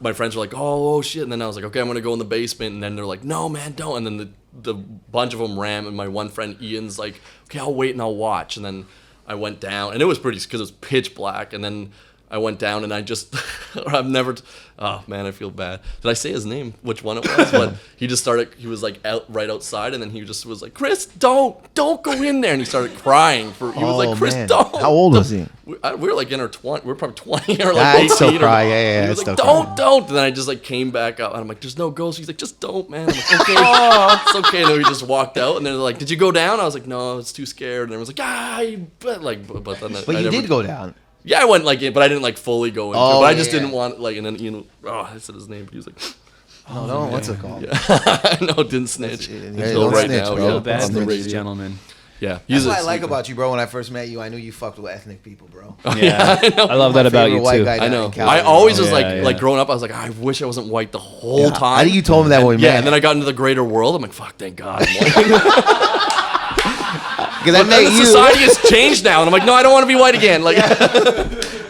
my friends were like, oh shit. And then I was like, okay, I'm going to go in the basement. And then they're like, no, man, don't. And then the bunch of them ran. And my one friend, Ian's like, okay, I'll wait and I'll watch. And then I went down. And it was pretty, because it was pitch black. And then I went down and I just, oh man, I feel bad. Did I say his name? Which one it was? But he just started, he was like right outside, and then he just was like, Chris, don't go in there. And he started crying. He was like, Chris, man. don't. How old was he? We were like in our 20s. We were probably 20 or like I'd 18. still or- cry. Yeah, He was I'd like, still don't. cry. And then I just like came back up, and I'm like, there's no ghost. He's like, just don't, man. I'm like, okay, it's okay. And then we just walked out, and they're like, did you go down? I was like, no, I was too scared. And everyone's like, but then But you did go down. Yeah, I went like in, but I didn't like fully go into Oh, it. But I just yeah. didn't want like, and then I said his name, but he was like, Oh no, what's it called? no, didn't snitch. Yeah, Until don't right snitch, now, bro. yeah, Feel bad on the for these radio. gentlemen. Yeah, That's what I like about you, bro. When I first met you, I knew you fucked with ethnic people, bro. Yeah, I love that My about favorite you white too. guy I down know. in Calgary, I always bro. was Yeah, like yeah. growing up, I was like, I wish I wasn't white the whole time. I think you told me that when we met. Yeah, and then I got into the greater world. I'm like, fuck, thank God. I'm white. Because I But then met the you. society has changed now, and I'm like, no, I don't want to be white again. Like,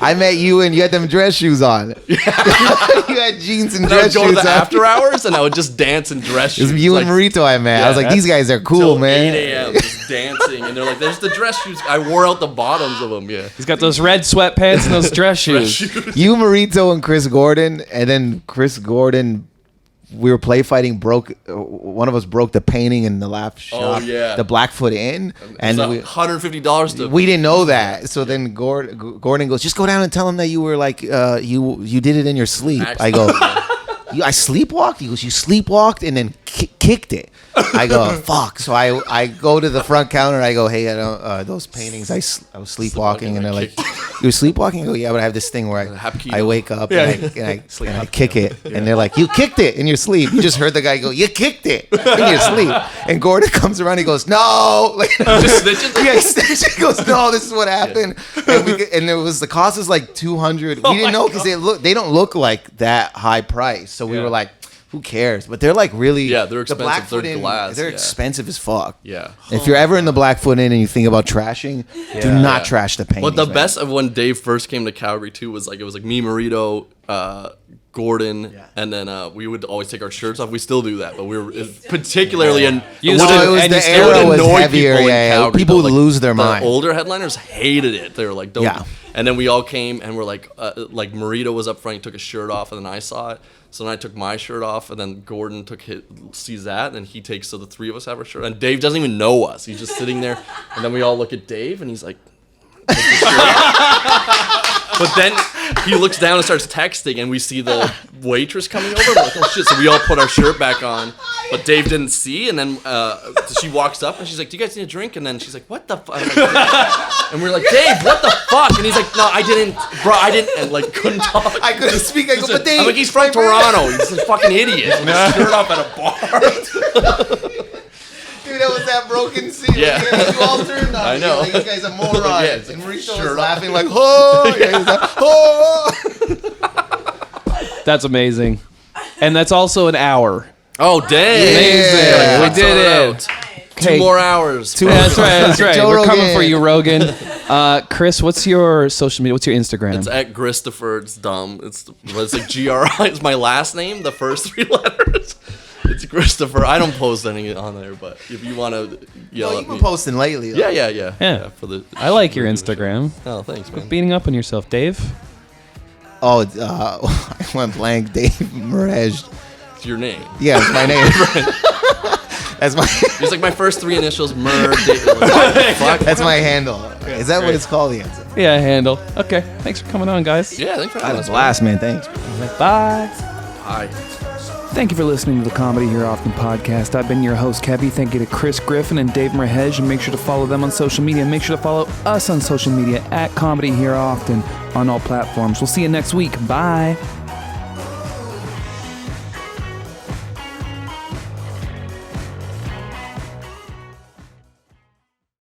I met you and you had them dress shoes on. you had jeans and and I would dress go to shoes the on. after hours, and I would just dance and dress It was shoes. you like, and Marito I met. I was Yeah, like, these guys are cool, till man. 8 a.m. just dancing, and they're like, there's the dress shoes. I wore out the bottoms of them. Yeah. He's got those red sweatpants and those dress shoes. You, Marito, and Chris Gordon, and then Chris Gordon. We were play fighting. One of us broke the painting in the lap shop. yeah. The Blackfoot Inn, and we, $150 to. we didn't know that. So then Gordon goes, just go down and tell him that you were like, you did it in your sleep. I go, I sleepwalked? He goes, you sleepwalked and then kicked it. I go, fuck. So I go to the front counter. I go, hey, I don't, those paintings, I was sleepwalking. And they're like, you were sleepwalking? I go, yeah, but I have this thing where I wake up and I kick it. And they're like, you kicked it in your sleep. You just heard the guy go, you kicked it in your sleep. And Gordon comes around. He goes, no. Like, Just snitching? yeah, he goes, no, this is what happened. And it was the cost is like $200. We didn't know because they don't look like that high price. So we were like, who cares? But they're like really they're expensive. The Blackfoot They're Inn, glass, they're yeah. expensive as fuck. Yeah. If you're ever in the Blackfoot Inn and you think about trashing, do not trash the paintings. But the man. best of when Dave first came to Calgary too was like it was like me, Marito, Gordon, and then we would always take our shirts off. We still do that, but we were particularly in. You No, still- it was and the you still era would was annoy heavier. people in Yeah, Calgary, people though. would Like, lose their the mind. older headliners hated it. They were like, "Don't." Yeah. And then we all came and we're like Marito was up front. He took his shirt off, and then I saw it. So then I took my shirt off, and then Gordon sees that, and then he takes. So the three of us have our shirt, and Dave doesn't even know us. He's just sitting there, and then we all look at Dave, and he's like. Take his shirt off. But then he looks down and starts texting, and we see the waitress coming over. We're like, oh shit! So we all put our shirt back on, but Dave didn't see. And then she walks up and she's like, "Do you guys need a drink?" And then she's like, "What the fuck?" And we're like, "Dave, what the fuck?" And he's like, "No, I didn't, bro. I didn't." And like, couldn't talk. I couldn't speak. I go, but Dave. I'm like, he's from Toronto. He's a fucking idiot. With his shirt off at a bar. Dude, that was that broken scene. Yeah. You all turned on I me. know. Like, you guys are morons. Yeah, it's and like, Marito was shirt laughing like, oh. Yeah, he was like, oh. That's amazing. And that's also an hour. Oh, dang. Yeah. We did it. Two more hours. Yeah, that's right. That's right. Joe We're coming Rogan. for you, Rogan. Chris, what's your social media? What's your Instagram? It's at Christopher. It's dumb. It's like GRI. It's my last name, the first three letters. It's Christopher. I don't post any on there, but if you want to yell Well, at you've been me. posting lately. Though. Yeah. For the I like your Instagram. Oh, thanks, man. Beating up on yourself, Dave. Oh, I went blank. Dave Merheje. It's your name. Yeah, it's my name. That's my. It's like my first 3 initials, Fuck. That's my handle. Is that what it's called? The answer. Yeah, handle. Okay. Thanks for coming on, guys. Yeah, thanks for I having had a us. blast, man. Thanks. Bye. Hi. Thank you for listening to the Comedy Here Often podcast. I've been your host, Kevy. Thank you to Chris Griffin and Dave Merheje. And make sure to follow them on social media. Make sure to follow us on social media at Comedy Here Often on all platforms. We'll see you next week. Bye.